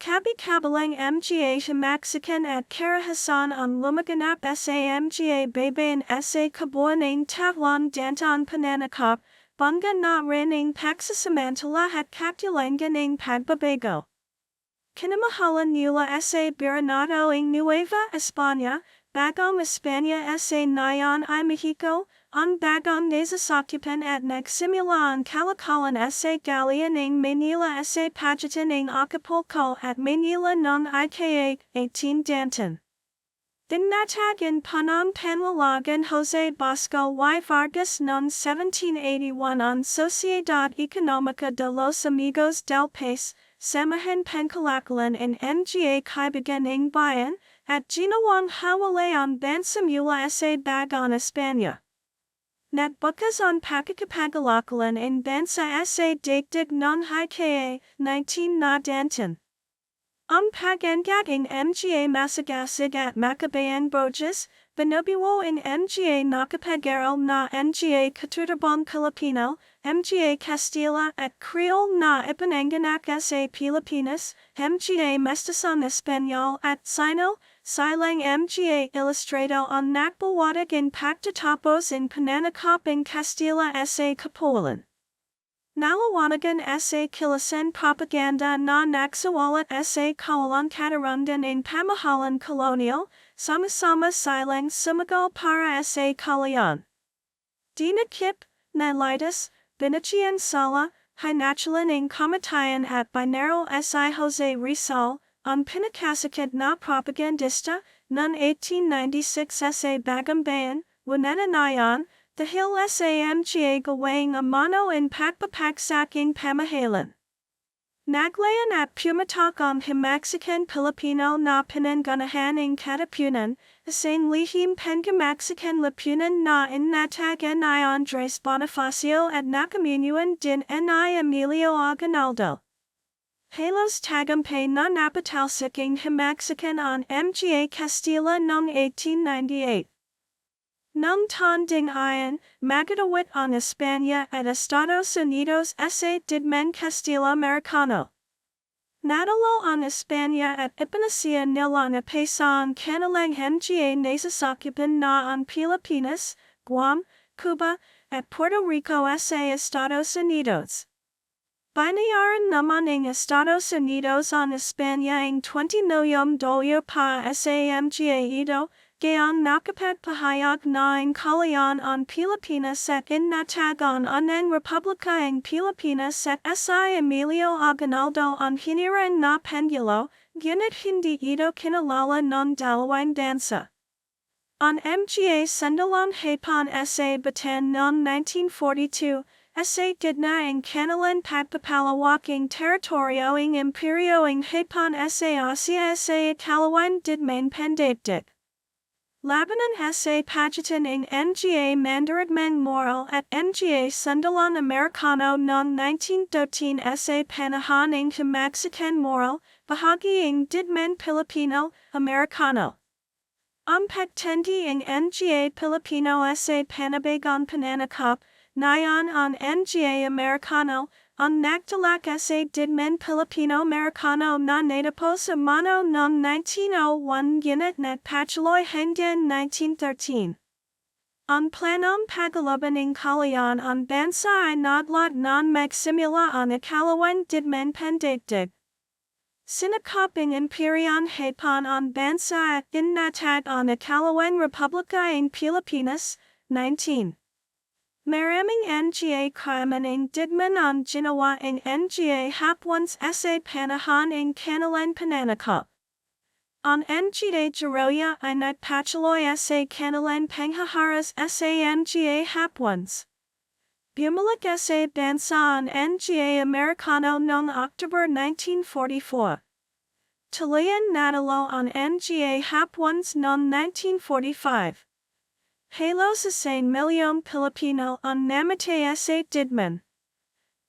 Kabi-kabalang mga Mexican at Karahasan ang lumaganap sa mga babayan sa kabuuan ng Tavlon dantan Pananakop, bangga na rin ng pagsasamantala at kaktilangan ng pagbabago. Kinamahalan nila sa Biranado ng Nueva España, Bagong España sa Nayon I Mexico, ang bagong nasasakupan at nagsimula ang kalakalan sa Galian ng Manila sa pagitan ng Acapulco at Manila ng IKA, 18 dantan. Dinatagan panang panlalagan Jose Bosco y Vargas noong 1781 ang Sociedad Económica de los Amigos del País, Samahan Pankalakalan in mga kaibigan ng bayan, at ginawang hawalay ang bansa mula sa Bagong España. Natbukas ang pakikipagkalakalan in bansa sa daigdig ng IKA, 19 na dantan. Ang pagangat ng mga masagasig at makabayang bojas, binubuo ng mga nakapag-aral na mga katutubong Filipino, mga Castilla at Creole na ipinanganak sa Pilipinas, mga mestisong Espanyol at Sino, silang mga ilustrado ang nakbuwatag in pagtatapos in Pananakop in Castilla sa Kapuluan. Nalawanagan sa kilasan propaganda na nagsawalat sa kawalan katarungan in pamahalan kolonyal, sama-sama silang sumagal para sa kalayan. Dinakip, nalitas, binachian sala, hinatulan ng kamatayan at binero si Jose Rizal, ang pinakasakit na propagandista, noong 1896 sa Bagumbayan, Wanananayan, dahil sa mga gawang amano in pagpapagsaking pamahalan. Naglayan at pumatak ang Mexican Pilipino na pinangganahan ng katapunan, isang lihim pangka-Mexican lipunan na inatagan ni Andres Bonifacio at nakamunuan din ni Emilio Aguinaldo. Halos tagumpay na napatalsiking Mexican ang mga Castilla noong 1898. Nung tanding iyan, magatawit ang España at Estados Unidos sa digmaan Castilla-Americano. Nadalo ang España at ipinasiya nila na pesa ang kanilang mga nasasakupan na ang Pilipinas, Guam, Cuba, at Puerto Rico sa Estados Unidos. Binayaran naman ng Estados Unidos ang Espanya ang $20 million pa sa mga ito, gayong nakapagpahayag na ang kalayaan ang Pilipinas at inatagan ang Republika ng Pilipinas at si Emilio Aguinaldo ang hinirang na pengulo, ngunit hindi ito kinalala ng dalawang bansa. Ang mga sandalang hapon sa Bataan noong 1942, sa gitna ang kanilang pagpapalawaking teritoryo ng imperyo ng Hapon sa Asia sa ikalawang digmaang pandaigdig. Labanan sa pagitan ng mga mandaramang moral at mga sandalang Amerikano noong 1913 sa panahon ng kamagsakan moral, bahagi ng digmaang Pilipino-Amerikano. Ang pagtindi ng mga Pilipino sa panabagang pananakop, nayon ang mga Amerikano, ang nagdalak sa digmaang Pilipino-Amerikano na natapos sa mano noong 1901 ngunit nagpatuloy hanggang 1913. Ang planong paglaban ng kalayaan ang bansa ay naglat ng magsimula ang ikalawang digmaang pandaigdig. Sinakop ng Imperyong Hapon ang bansa at inatag ang ikalawang Republika ng Pilipinas, 19. Maraming mga krimen ng digmaan ang ginawa ng mga Hapons sa panahon ng kanilang pananakop. Ang mga Geroya ay nagpatuloy sa kanilang panghaharas sa mga Hapons. Bumalik sa bansa ang mga Amerikano noong October 1944. Tuluyan natalo ang mga Hapons noong 1945. Halos 1 milyong Pilipino ang namatay sa digmaan.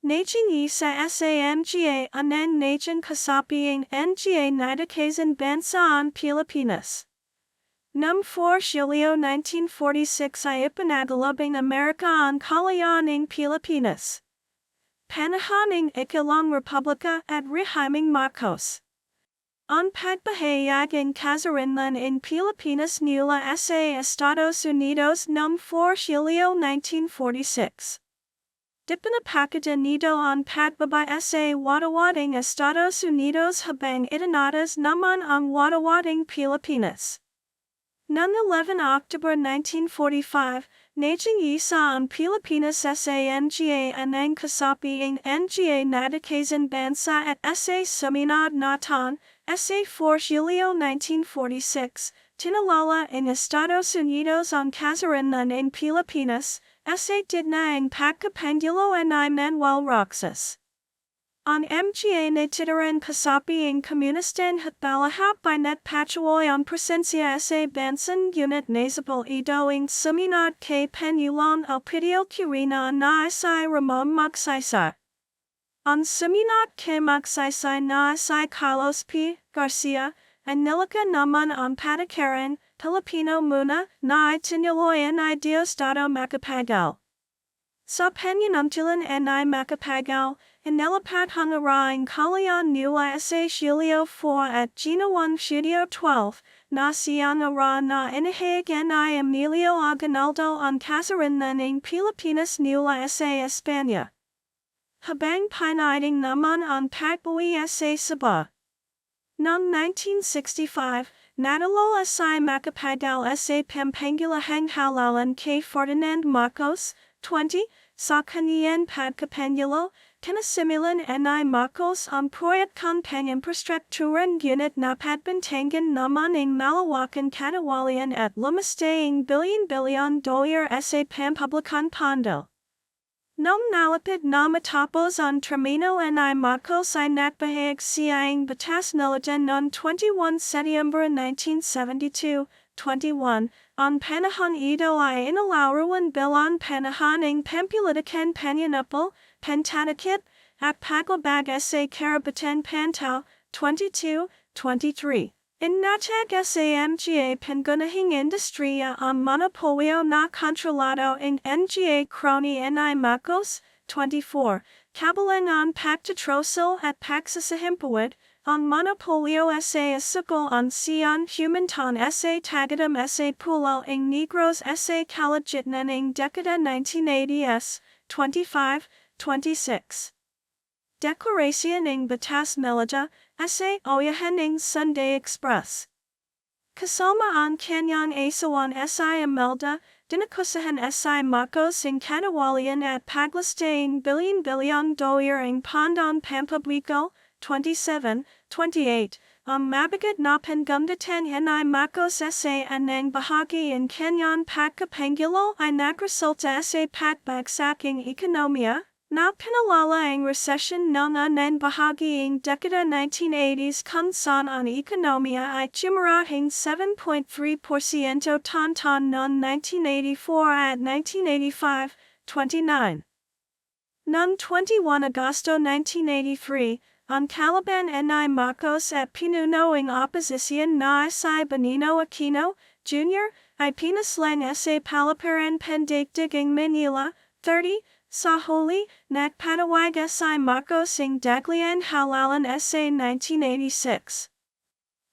Naging isa sa mga anang naging kasapi ang mga nadakasang bansa ang Pilipinas. Noong 4 Hulyo 1946 ay ipinagalab ng Amerika ang kalayaan ng Pilipinas. Panahon ng ikalawang Republika at Rehimeng Marcos. Ang pagbahayag ng kasarinlan ng Pilipinas nula sa Estados Unidos noong 4 Hulyo 1946. Dipinapakita nito ang pagbaba sa wadawading Estados Unidos habang itinatas naman ang wadawading Pilipinas. Noong 11 October 1945, naging isa ang Pilipinas sa mga anang kasapi ng mga nadakasang bansa at sa sumunod na taon, sa 4 Hulyo 1946, tinalala ng Estados Unidos ang kasarinlan ng Pilipinas, sa gitna ng pagkapangulo ni Manuel Roxas. Ang mga natitiraang kasapi ng komunistang hatbalahap ay nagpatuloy ang presensya sa bansan ngunit nasabal ito ang sumunod kay Pangulong Elpidio Quirino na si Ramon Magsaysay. Ang sumunod kay Magsaysay na si Carlos P. Garcia, ay nilika naman ang patakaran, Pilipino muna, na itinuloy ni Diosdado Macapagal. Sa panyanamtilan ni Macapagal, inilipat hangarang kalayaan nula sa Hulyo 4 at ginawang Hulyo 12, na siyang ara na inahayag ni Emilio Aguinaldo ang kasarinlan ng Pilipinas nula sa Espanya. Habang pinaiding naman ang pagbawi sa Sabah. Noong 1965, natalo si Macapagal sa pampangulahang halalan kay Ferdinand Marcos, 20, sa kaniyang pagkapangulo, kinasimilan ni Marcos ang proyektong pang-infrastrukturan ngunit napagbintangan naman ang malawakan katawalian at lumastay ang bilyon-bilyon dolyar sa pampublikang pondo. Noong nalapit na matapos ang tramino ni Marcos ay nagbahayag siya ang batas nilitan noong 21 Setyembre 1972, 21, ang panahon ito ay inilarawan bilang panahon ng pampolitikang panyanapal, pantanakit, at paglabag sa karapatan pantaw, 22, 23. Inatag sa mga pangunahing industriya ang monopolyo na kontrolado ng mga crony ni Marcos, 24, kabilang ang pagtatrosil at pagsasahimpawid, ang monopolyo sa asukal ang siyang humanton sa tagadam sa pulo ng negros sa kalagitnaan ng dekada 1980s, 25, 26. Declaración ng Batas Melada, sa Oyahan ng Sunday Express. Kasama ang kanyang asawan si Imelda, dinakusahan si Marcos ng katawalian at paglastaing bilyon-bilyong dolyar ang pandang pampubliko, 27, 28. Ang mabigat na panggundatan ni Marcos sa anang bahagi ng kanyang pagkapangulo ay nagresulta sa patbagsaking ekonomiya, na pinalala ang recession ng anang bahagi ng dekada 1980s kung saan ang ekonomiya ay tumarahing 7.3% taon-taon noong 1984 at 1985, 29. Noong 21 Agosto 1983, ang kalaban ni Marcos at pinuno ang oposisyon na si Benigno Aquino, Jr. ay pinaslang sa paliparan pandaigdigang Manila, 30, sa huli, nagpatawag si Marcos ang dagliang halalan sa 1986.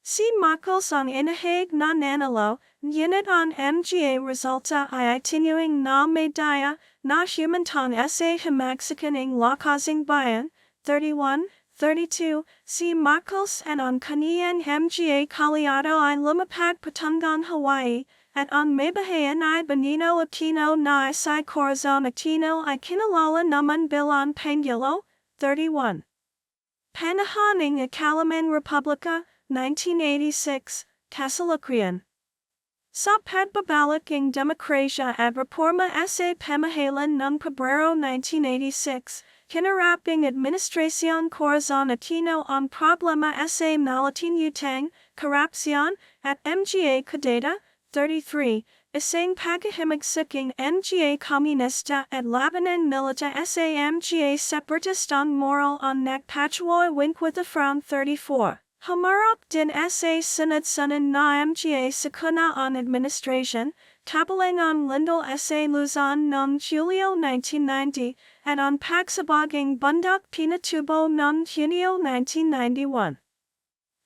Si Marcos ang inahayag na nanalo, ngunit ang mga resulta ay itinuing na medaya na humantong sa himagsakan ang lakasing bayan, 31, 32, si Marcos at ang kaniyang mga kaliado ay lumapag patungang Hawaii, at ang mabahayan ay Benigno Aquino na si Corazon Aquino ay kinalala naman bilang Pangulo, 31. Panahon ng Ikalaman Republika, 1986, Kasalukuyan. Sa pagbabalik ng demokrasya at reforma sa pamahalaan ng Pebrero 1986, kinarap ng Administrasyon Corazon Aquino ang problema sa malaking utang, korupsyon, at mga kudeta, 33. Isang paghihimagsik ng mga komunista at labanan milita sa mga separatist ang moral ang nagpatuloy with the Frown 34. Humarap din sa sunod-sunod na mga sakuna ang administration, kabilang ang lindol sa Luzon noong Hulyo 1990 at ang pagsabaging bundok pinatubo noong Hunyo 1991.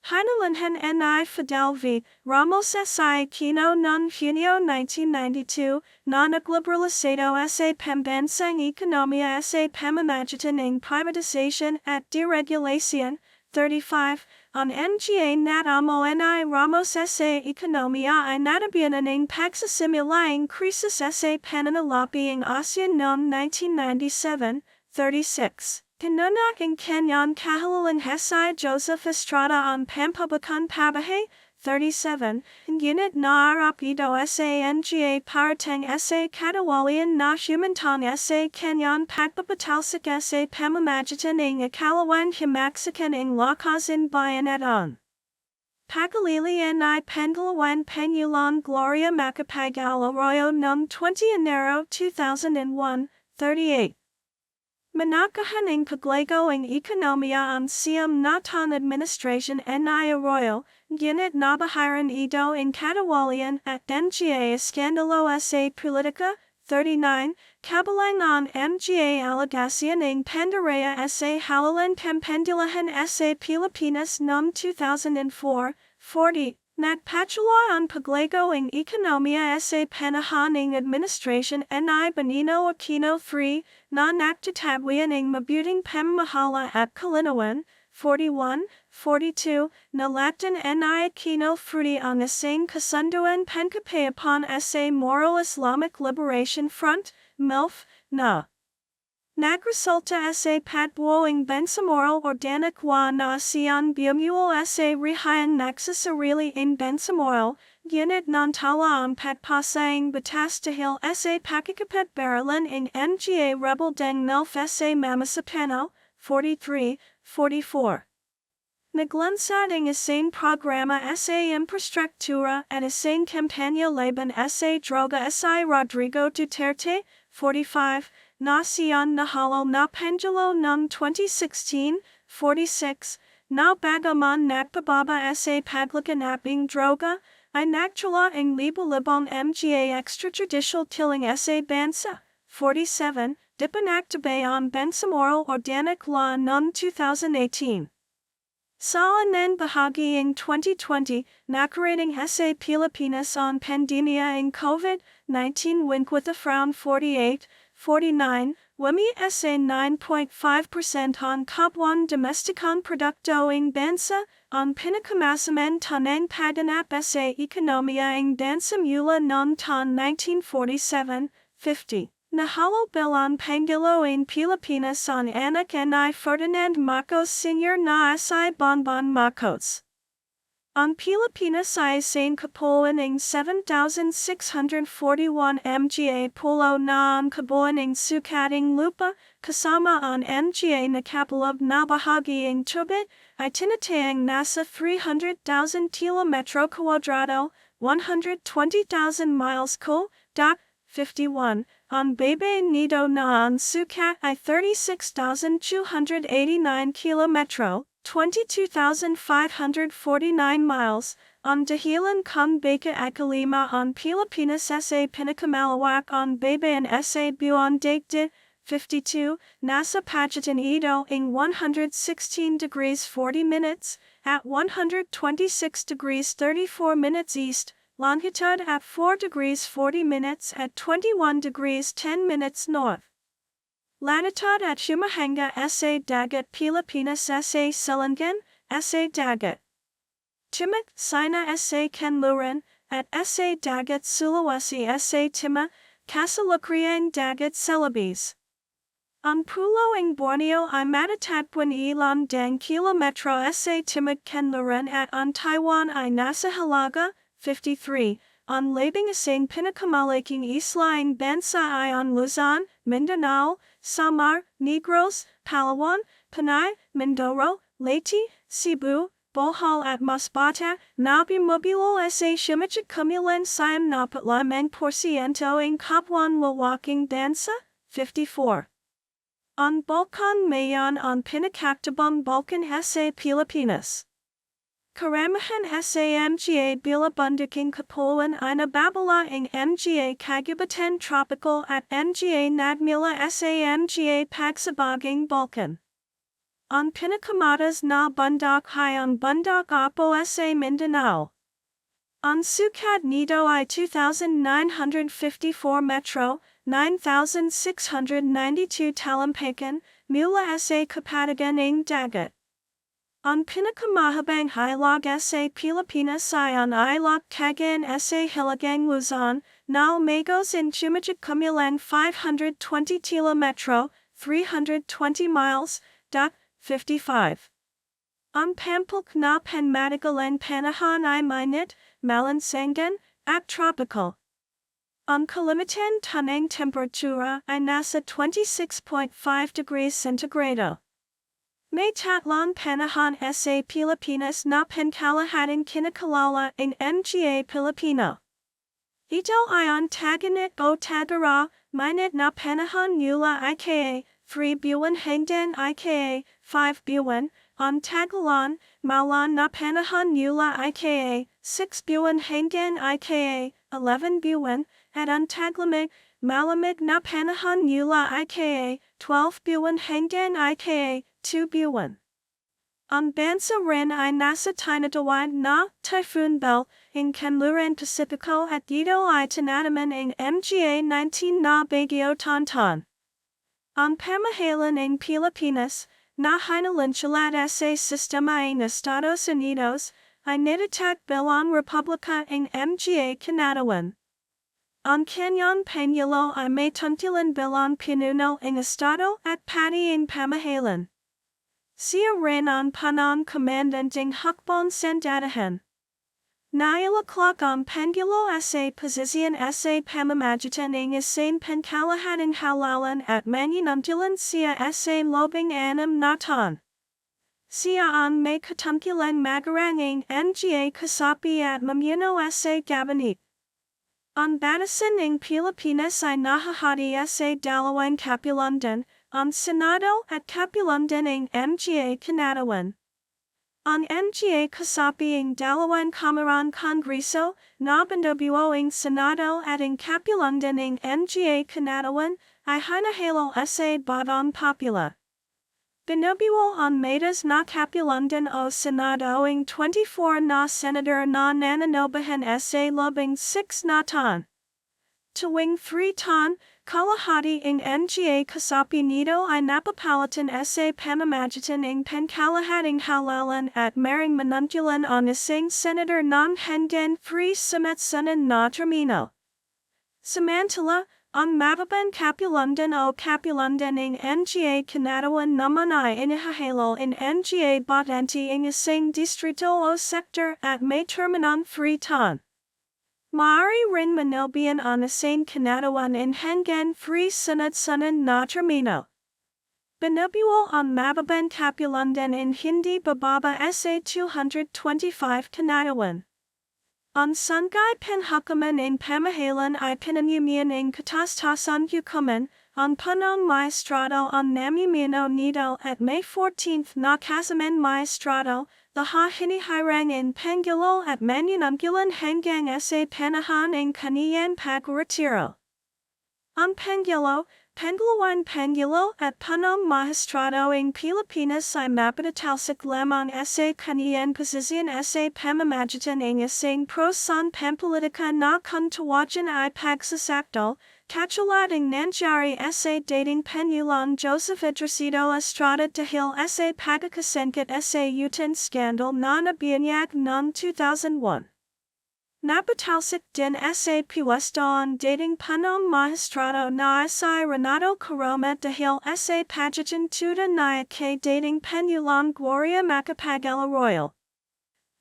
Hinalanhan ni Fidel V. Ramos sa Aquino noong Hunyo 1992 na nagliberalisado sa pambansang ekonomiya sa pamamagitan ng privatization at deregulation, 35. Ang mga natamo ni Ramos sa ekonomiya ay natabianan ng pagsasimilaing krisis sa pananalapi ng Asya noong 1997, 36. Kinunak ang kanyang kahalalan si Joseph Estrada ang pampublikang pabahay, 37, ngunit naarap ito sa mga paratang sa katawalian na humantong sa kanyang pagpapatalsik sa pamamagitan ng ikalawang himagsakan ng lakasan bayan at ang pagalilian ay pangalawang Pangulong Gloria Macapagal Arroyo noong 20 Enero 2001, 38. Manakahan ng paglago ang ekonomiya ang siyam na taon administration ni Arroyo, ngunit nabaharan ito ang katawalian at mga skandalo sa politika, 39, kabilang ang mga alegasyon ng pandaraya sa halalan kampandilahan sa Pilipinas noong 2004, 40. Nagpatuloy ang paglago ang ekonomiya sa panahon ng administration ni Benigno Aquino III na nagtataguyod ng mabuting pamamahala at kalinawan, 41, 42, nalakdan ni Aquino fruity ang isang kasunduan pangkapayapaan sa Moro Islamic Liberation Front, MILF, na nagresulta sa patbuoing Bangsamoro Organic wa na siyang bumuo sa rihayang nagsasarili ng Bangsamoro, ngunit nantala ang patpasaing batas dahil sa pakikipagbaralin ng mga rebel deng MILF sa Mamasapano, 43, 44. Naglansad ang isang programa sa infrastruktura at isang kampanya laban sa droga si Rodrigo Duterte, 45, na siyang nahalo na pendulo noong 2016, 46, na bagaman nagpababa sa paglaganaping droga, ay nagtula ang libo-libong mga extrajudicial killing sa bansa, 47, dipanagtabay ang Bangsamoro Organic Law noong 2018. Sa anang bahagi ng 2020, nakarating sa Pilipinas ang pandemya ng COVID-19 with a frown 48, 49, Wemi sa 9.5% on Kapwan Domesticon Producto ng Bansa, on Pinakamasaman Tanang Paganap sa Ekonomiya ng Bansa mula noong taon 1947, 50. Nahalo bilang Pangulo ng Pilipinas ang anak ni Ferdinand Marcos Sr. na si Bonbon Marcos. Ang Pilipinas ay isang kapuan ng 7,641 mga pulo na ang kabuuan ng sukating lupa, kasama ang mga nakapaloob na bahagi ng tubig, ay tinatayang nasa 300,000 kilometro kwadrado, 120,000 miles ko, dak. 51. Ang Bebe Nido na ang sukat ay 36,289 kilometro, 22,549 miles. Ang dahilan kung bakit ikalima ang Pilipinas sa pinakamalawak ang Bebe sa buong daigdig, 52. Nasa pagitan ito ng 116 degrees 40 minutes at 126 degrees 34 minutes east. Longitude at 4 degrees 40 minutes at 21 degrees 10 minutes north. Latitude at Humahanga sa Dagat Pilipinas sa Silangan, sa Dagat Timog, Sina sa Kanluran, at sa Dagat Sulawesi sa Timog, Kasalukuyan Dagat Celebes. Ang pulo ng Borneo ay matatagpuan ilang dang kilometro sa Timog Kanluran at ang Taiwan ay nasa halaga 53. Ang labing isang pinakamalaking isla ng bansa ay ang Luzon, Mindanao, Samar, Negros, Palawan, Panay, Mindoro, Leyte, Cebu, Bohol at Masbate, na bumubilo sa kumulan siyam na patlamang porsyento ng kapwan lawaking bansa, 54. Ang Balkan mayon ang pinakaktabang Balkan sa Pilipinas. Karamihan sa mga bilabandaking kapuan ay nababala ang mga kagubatan tropical at mga nagmula sa mga pagsabaging Balkan. Ang pinakamatas na bundok ay ang bundok Apo sa Mindanao. Ang sukat nito ay 2,954 metro, 9,692 talampakan, mula sa kapatagan ng dagat. Ang pinakamahabang ilog sa Pilipinas ay ang ilog Cagayan sa Hilagang Luzon, na umagos in kumulang 520 kilometro, 320 miles, dak. 55. Ang pampalk na panmatagalang panahon ay mainit, malansangan, at tropical. Ang kalimitan tanang temperatura ay nasa 26.5 degrees centigrado. May tatlong panahon sa Pilipinas na pangkalahatang kinakalala ng mga Pilipino. Ito ay ang taginit o tagaraw, mainit na panahon mula ika 3 buwan hanggang ika 5 buwan, ang tagalan, maulan na panahon mula ika 6 buwan hanggang ika 11 buwan, at ang taglamig, malamig na panahon mula ika 12 buwan hanggang ika 2 buwan. Ang bansa rin ay nasa tinatawag na typhoon belt ng Kanluran Pasipiko at dito ay tinataman ang mga 19 na bagyo Tonton. Ang pamahalaan ng Pilipinas na hinalansalat sa sistema ng Estados Unidos ay nitatag bilang Republika ng mga Kinatawan. Ang kanyang pangulo ay may tungtulan bilang pinuno ng Estado at pati ng pamahalaan. Siya rin ang panang komandanting hukbong sandatahan. Nailaklak ang pangulo sa posisyon sa pamamagitan ng isang pangkalahatang halalan at manginuntulan siya sa lobing 6 na taon. Siya ang may katungkulang magaranging mga kasapi at mamuno sa gabinet. Ang batasan ng Pilipinas ay nahahati sa dalawang kapulundan, ang Senado at kapulundan ng mga Kinatawan. Ang mga kasapi ng dalawang kamarang Kongreso na binubuo ang Senado at ang kapulundan ng mga Kinatawan ay hinahalo sa Batang Popula. Binubuo ang metas na kapulundan o Senado ang 24 na senador na nananabahan sa lobing 6 na taon. Tuwing 3 taon, Kalahati ing Nga Kasapi Nito I Napapalitan sa Pamamagitan ing Penkalahating Halalan at Maring Manuntulan on ising Senator ng Hengen Free Sumetsunan na Termino. Samantala, ang Mababan Kapulundan o Kapulundan ing Nga Kanatawan naman ay inihahalo in Nga Batanti ing ising distrito o sector at may terminang free ton. Maaari rin manilbihan ang isang kanatawan in Hengen Free Sunod-sunan na termino. Binubuo ang Mababan Kapulundan in hindi bababa sa 225 kanatawan. Ang Sangay Penhukuman in Pamahalan ay pinanyumian ing Katastasan Hukuman, ang Punong Maestrado ang Namumino nito at May 14 na Kasaman Maestrado, laha hinihirang in Pangulo at Manunungkulan hanggang sa Panahan ing kaniyan pagretiro. Ang Pangulo, Pangulo at Punong Maestrado ing Pilipinas ay mapatatalsik lamang sa kaniyan posisyon sa pamamagitan ing isang proson pampolitika na kung tawagan ay pagsasakdal, katulad ing nangyari sa dating Panulong Joseph Idrisito Estrada dahil sa pagkakasenkat sa Utan scandal na nabiyanyag noong 2001. Napatalsik din sa pwesto ang dating Punong Maestrado na si Renato Caroma dahil sa pagkakantuda niya kay dating Panulong Gloria Macapagal-Arroyo.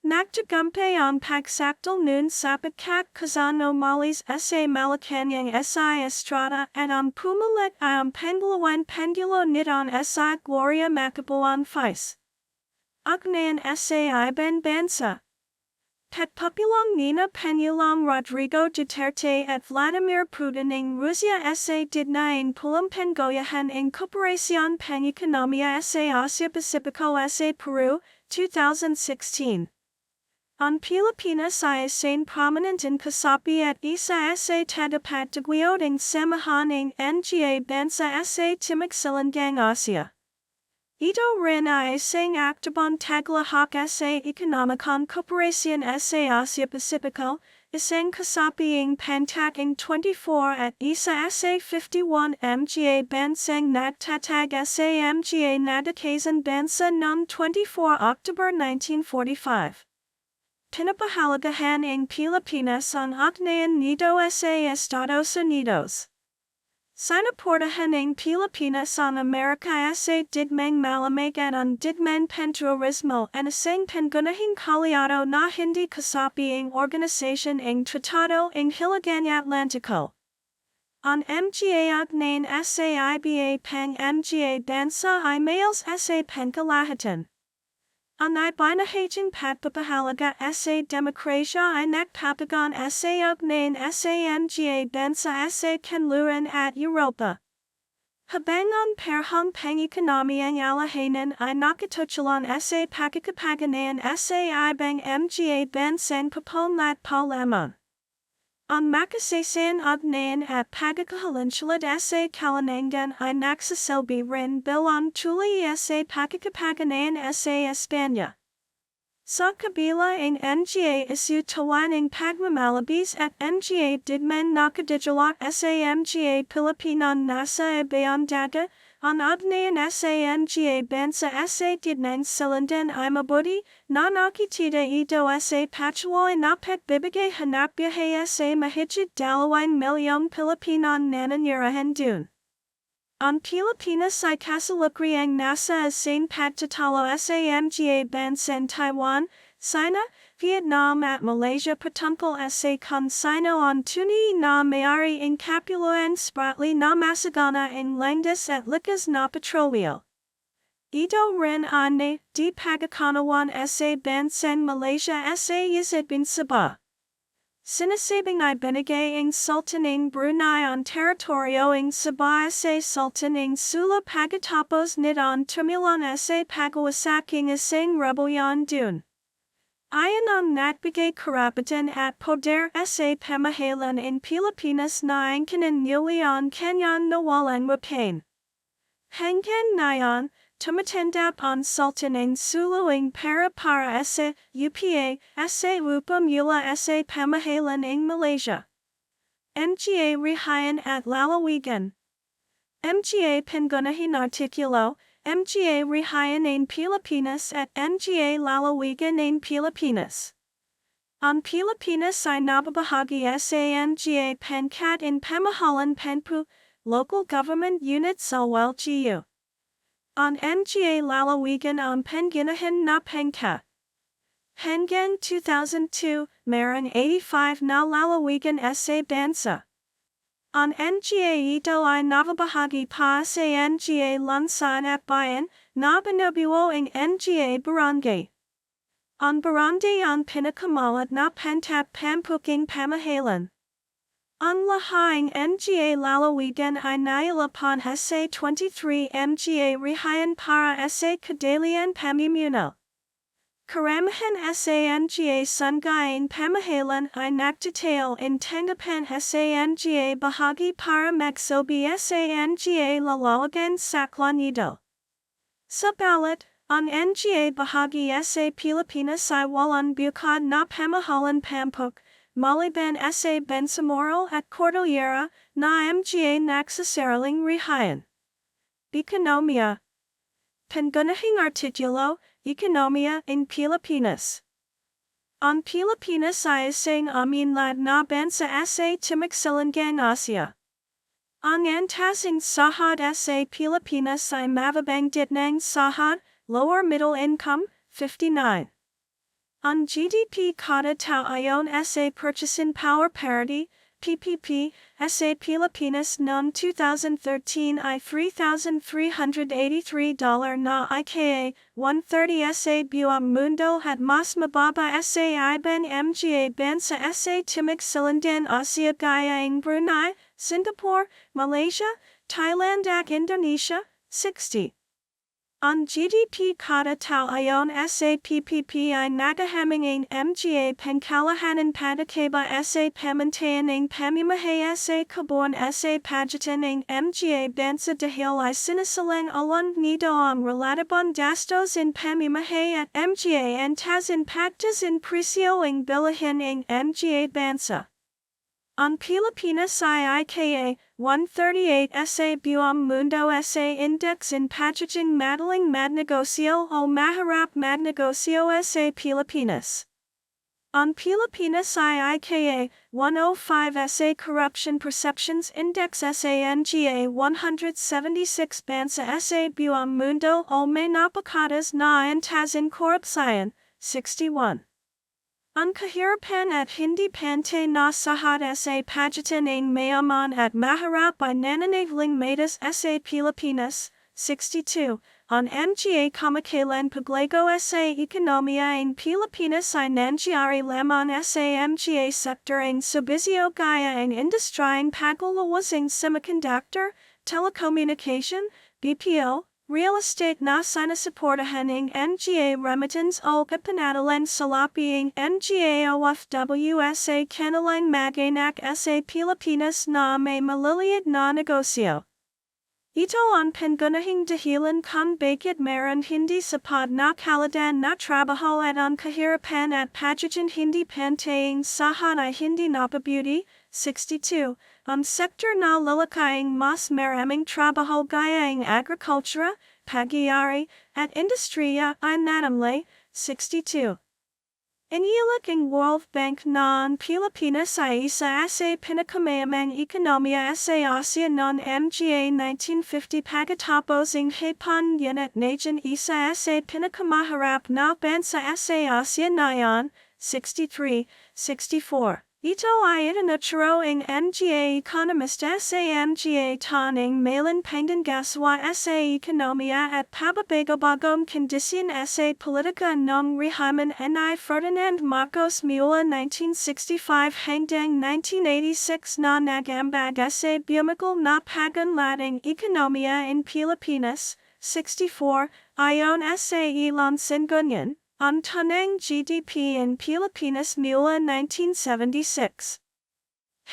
Nagtagumpay ang pagsakdal noon sa pagkakazanomalies sa Malacanang si Estrada at ang pumalit ay ang pangalawang Pangulo nitong si Gloria Macapagal-Arroyo. Ugnayan sa ibang bansa. Petpupulong Nina Panulong Rodrigo Duterte at Vladimir Putin ing Rusya sa didnaing pulampengoyahan ing Kooperacion Pangekonomiya sa Asia Pacifico sa Peru, 2016. Ang Pilipinas ay isang prominent in kasapi at isa sa tadapataguyod ing samahan ing Nga bansa sa Timog-Silangang Asia. Ito rin ay isang aktabang taglahak sa ekonomikong kooperasyon sa Asia Pacifico, isang kasapi ing pantak ing 24 at isa sa 51 Mga bansang nagtatag sa Mga nadakazan bansa noong 24 October 1945. Pinapahalagahan ing Pilipinas ang ugnayan nito sa Estados Unidos. Sinaportahan ing Pilipinas ang Amerika sa digmang malamig at ang digmang panturismo at isang pangunahing kaliado na hindi kasapi ing organisasyon ing Tratado ing Hilagang Atlantiko. Ang Mga ugnayan sa iba pang Mga bansa ay mayals sa pangkalahatan. Ang ibinahaging pagpapahalaga sa demokrasya ay nagpapagon sa ugnayan sa Mga bansa sa kanluran at Europa. Habang ang perhang pangekonomiyang alahanan ay nakatutulong sa pagkakapaganayan sa ibang Mga bansang papaunlad pa lamang. Ang makasaysayang ugnayan at pagkakahalansyalad sa kalanangan ay nagsasilbi rin bilang tulay sa pagkakapaganayan sa Espanya. Sa kabila ing Nga isu tawan ing pagmamalabis at Nga digman nakadidulak sa Mga Pilipinong nasa ibayang dagat, ang ugnayan sa Nga bansa sa didnang silandan ay mabuti, na nakitita ito sa patuloy na pagbibigay hanapbiyahe sa mahigit 2 milyong Pilipinong nananirahan dun. Ang Pilipinas ay kasalukuyan nasa isang pagtatalo sa Mga bansang Taiwan, China, Vietnam at Malaysia patungkol sa kung sino ang tunay na may-ari ing kapuluan spratly na masagana ing landas at likas na petrolyo. Ito rin ang di pagkakanawan sa bansang Malaysia sa Yazid bin Sabah. Sinasabing ay binigay ing Sultan ing Brunei ang teritoryo ing Sabah sa Sultan ing Sula pagkatapos nitong tumulong sa pagwasaking isang rebellion dun. Ayon ang nagbigay karapatan at poder sa pamahalaan in Pilipinas na angkin newly ang kanyang nawalang wapain. Hanggang ngayon, tumatandap ang Sultan ng Sulu ing para sa UPA sa upang mula sa pamahalaan ing Malaysia. Mga Rihayan at Lalawigan. Mga Pangunahin Artikulo, Mga Rihayan ng Pilipinas at Mga Lalawigan ng Pilipinas. Ang Pilipinas ay nababahagi sa Mga Pangkat in Pamahalaan Panpu, Local Government Unit sa LGU. Ang Mga Lalawigan ang pangunahin na pangkat. Hanggang 2002, mayroong 85 na lalawigan sa bansa. Ang Mga ito ay nababahagi pa sa Mga lungsod at bayan na binubuo ang Mga barangay. Ang barangay ang pinakamalat na pantap pampuking pamahalaan. Ang lahing Mga lalawigan ay nailapan sa 23 Mga Rihayan para sa kadalian pamumuno. Karamihan sa Mga sanggaing pamahalaan ay nagtatayo in tanggapan sa Mga bahagi para magsilbi sa Mga lalawagan saklan nito. Subalit, ang Mga bahagi sa Pilipinas ay walang bukod na pamahalaan pampuk, maliban sa Bangsamoro at Cordillera na Mga nagsasariling rihayan. Ekonomiya. Pangunahing artikulo, Ekonomiya in Pilipinas. Ang Pilipinas ay isang umunlad na bansa sa Timog Silangang Asya. Ang antasing sahod sa Pilipinas ay mababanggit ng sahod, lower middle income, 59. Ang GDP kada tao ayon sa purchasing power parity, PPP, sa Pilipinas noong 2013 ay $3,383 na ika 130 sa buong mundo at mas mababa sa ibang Mga bansa sa Timog Silangang Asya gaya ng Brunei, Singapore, Malaysia, Thailand at Indonesia, 60. Ang GDP kada tao ayon sa PPP ay nagahaming ng Mga pangkalahanan padakaba sa pamantayan ng pamumuhay sa kabuuan sa pagitan ng Mga bansa dahil ay sinasalang along nito ang relatable gastos in pamumuhay at Mga antas impactos in presyo ng bilihin ng Mga bansa. Ang Pilipinas ay ika 138 sa buong mundo sa index in pagiging madaling magnegosyo o maharap magnegosyo sa Pilipinas. Ang Pilipinas ay ika 105 sa Corruption Perceptions Index sa Mga 176 bansa sa buong mundo o may napakatas na antas in korupsyon, 61. Ang kahirapan at hindi pantay na sahod sa pagitan ng mayaman at mahirap ay nananatiling mataas sa Pilipinas, 62. Ang Mga kamakailan paglago sa ekonomiya ng Pilipinas ay nangyari lamang sa Mga sektor ng serbisyo gaya ng industriyang paglulawasing semiconductor, telecommunication, BPO, real estate na sinasuportahan ng Mga remittance o kapanatalan salapi ng Mga OFW sa kanilang mag-anak sa Pilipinas na may maliliit na negosyo. Ito ang pangunahing dahilan kung bakit mayroon hindi sapat na kalidad na trabaho at ang kahirapan at pagiging hindi pantayang sahod ay hindi napabuti, 62. Ang sektor na lalakayang mas maraming trabaho gaya ng agrikultura, pagyayari, at industriya ay natamlay, 62. Iniulat ng World Bank na ang Pilipinas ay isa sa pinakamayamang ekonomiya sa Asya noong Mga 1950 pagkatapos ng Japan at naging isa sa pinakamaharap na bansa sa Asya ngayon, 63, 64. Ito ay itinuturo ng Mga ekonomista sa Mga taong maling pangangasiwa sa ekonomiya at pababagong kondisyon sa politika ng rehimen ni Ferdinand Marcos mula 1965 hanggang 1986 na nagambag sa bumigay na pagunlad ng ekonomiya ng Pilipinas, 64, ayon sa ilang sanggunan. Ang tanang GDP in Pilipinas mula 1976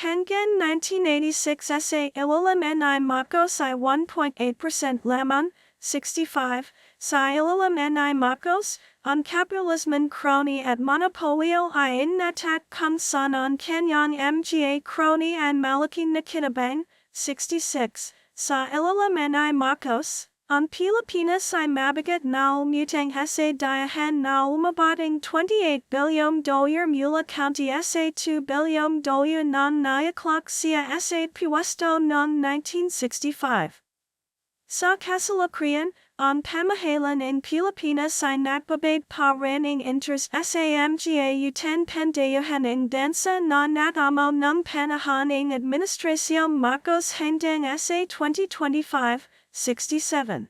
hanggang 1986 sa ilalim ni Marcos ay 1.8% lamang, 65, sa ilalim ni Makos, ang kapitalisman crony at monopolio ay inatak kung saan ang kanyang mga crony ang malaking nakinabang. 66. Sa ilalim ni Makos, ang Pilipinas ay mabigat na umutang sa dayahan na umabating $28 billion mula county sa $2 billion ng naiaklak siya sa pwesto noong 1965. Sa kasalukuyan, ang pamahalaan ng Pilipinas ay nagbabad pa rin ng interest sa mga utan pandayahan ng bansa na natamo ng panahon ng Administrasyong Marcos hanggang sa 2025. 67.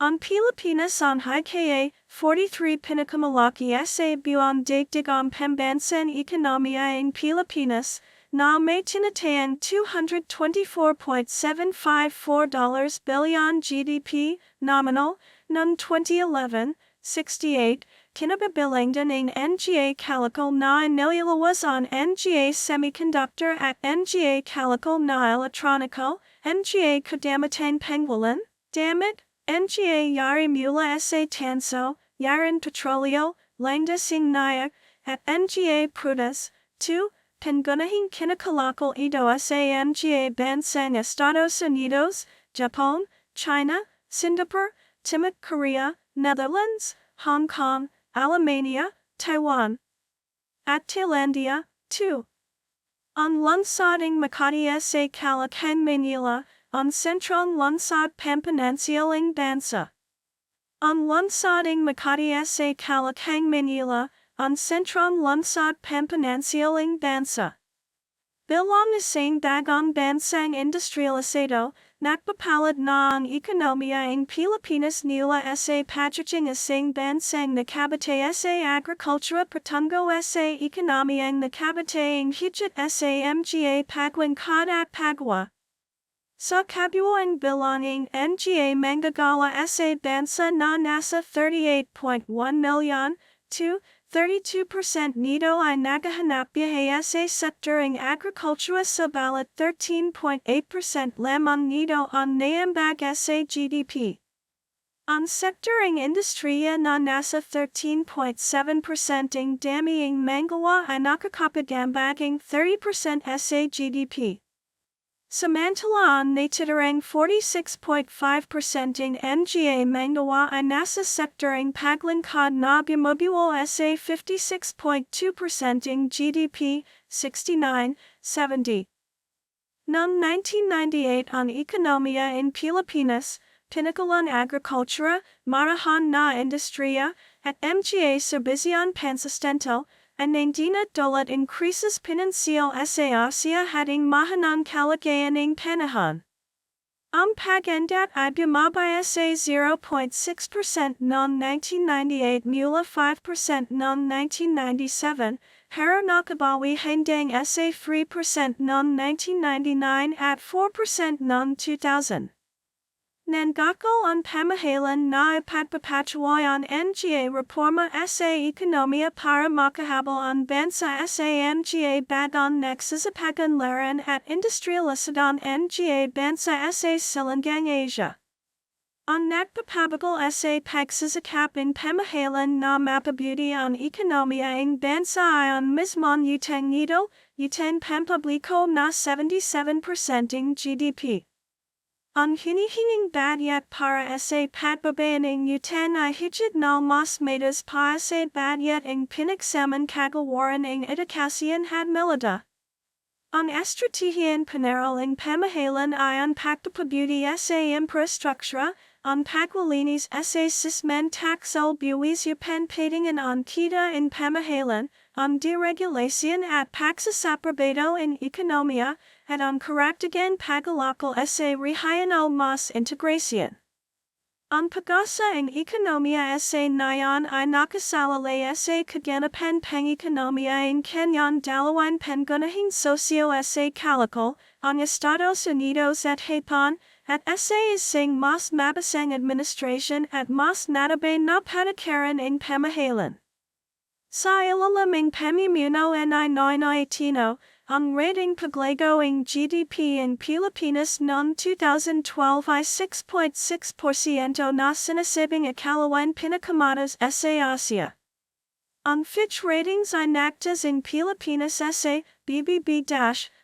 Ang Pilipinas ang high 43 pinakamalaki sa buong daigdig ang pambansang ekonomiya ng Pilipinas, na may tinatayang $224.754 billion GDP, nominal, noong 2011, 68, kinabibilangdan ng NGA Calico na inilalawas ang NGA Semiconductor at NGA Calico na Elektroniko, NGA Kadamitan Pangwalan, Damit, NGA Yari Mula sa Tanso, Yaran Petroleo, Langdasing Nayak, at NGA Prudas, 2. Pangunahing kinakalakal ito sa mga bansang Estados Unidos, Japan, China, Singapore, Timor, Korea, Netherlands, Hong Kong, Alemania, Taiwan, at Thailandia. 2. Ang lungsoding Makati sa Kalakang Manila, ang sentrong lungsod pampanansialing bansa. Ang lungsoding Makati sa Kalakang Manila, ang sentrong lungsod pampanansialing bansa. Bilang isang dagang bansang industrialisado, nagpapalad na ang ekonomiya ng Pilipinas nila sa pagiging isang bansang nakabatay sa agrikultura patungo sa ekonomiyang nakabatay ng higit sa mga paglingkod at paggawa. Sa kabuuang bilang ng mga manggagawa sa bansa na nasa 38.1 million, 32% nito ay nagahanap biyahe sa sektoring agrikultura sabalit 13.8% lamang nito ang naiambag sa GDP. Ang sektoring industriya na nasa 13.7% ng damiang manggawa ay nakakapagambaging 30% sa GDP. Samantala ang natitirang 46.5% ng mga manggawa ay nasa sektoring paglingkod na bumubuo sa 56.2% ng GDP, 69-70. Noong 1998 ang ekonomiya ng Pilipinas, pinakalang agrikultura, marahan na industriya, at mga serbisyon pansustento, ang nandina dulot increases pinansyal sa Asia hating mahanang kalagayan ng panahon. Ang pag-andat ay bumaba sa 0.6% noong 1998 mula 5% noong 1997, pero nakabawi hanggang sa 3% noong 1999 at 4% noong 2000. Nanggagaw ang pamahalaan na ipagpapatuloy ang mga reforma sa ekonomiya para makahabol ang bansa sa mga bagong nagsasapaganlaran at industrialisadong mga bansa sa Silangang Asia. Ang nagpapabagal sa pagsasakap ng pamahalaan na mapabuti ang ekonomiya ng bansa ay ang mismong utang nito, utang pampubliko na 77% ng GDP. Ang hinihinging badyat para sa pagbaba ng utang ay higit na mas mataas pa sa badyat ng pinagsamang kagawaran ng edukasyon at milita. Ang estratehiyan panaraw ng pamahalaan ay ang pagpapabuti sa infrastruktura, ang paglilinis sa sistemang taksal buwis upang patingan ang kita ng pamahalaan, ang deregulation at pagsasaprobado ng ekonomiya, at ang karagdagang paglalakal sa rehayan o mas integrasyon. Ang pag-asa ng ekonomiya sa ngayon ay nakasalalay sa kaganapan pang-ekonomiya ng kanyang dalawang pangunahing sosyo sa Calico, ang Estados Unidos at Japan, at sa isang mas mabasang administrasyon at mas natabay na patakaran ng pamahalaan. Sa ilalim ng pamumuno ni Noynoy Aquino, Ang rating paglago ng GDP in Pilipinas noong 2012 ay 6.6% na sinasabing ikalawang pinakamataas sa Asia. Ang Fitch ratings ay nagtas in Pilipinas sa BBB-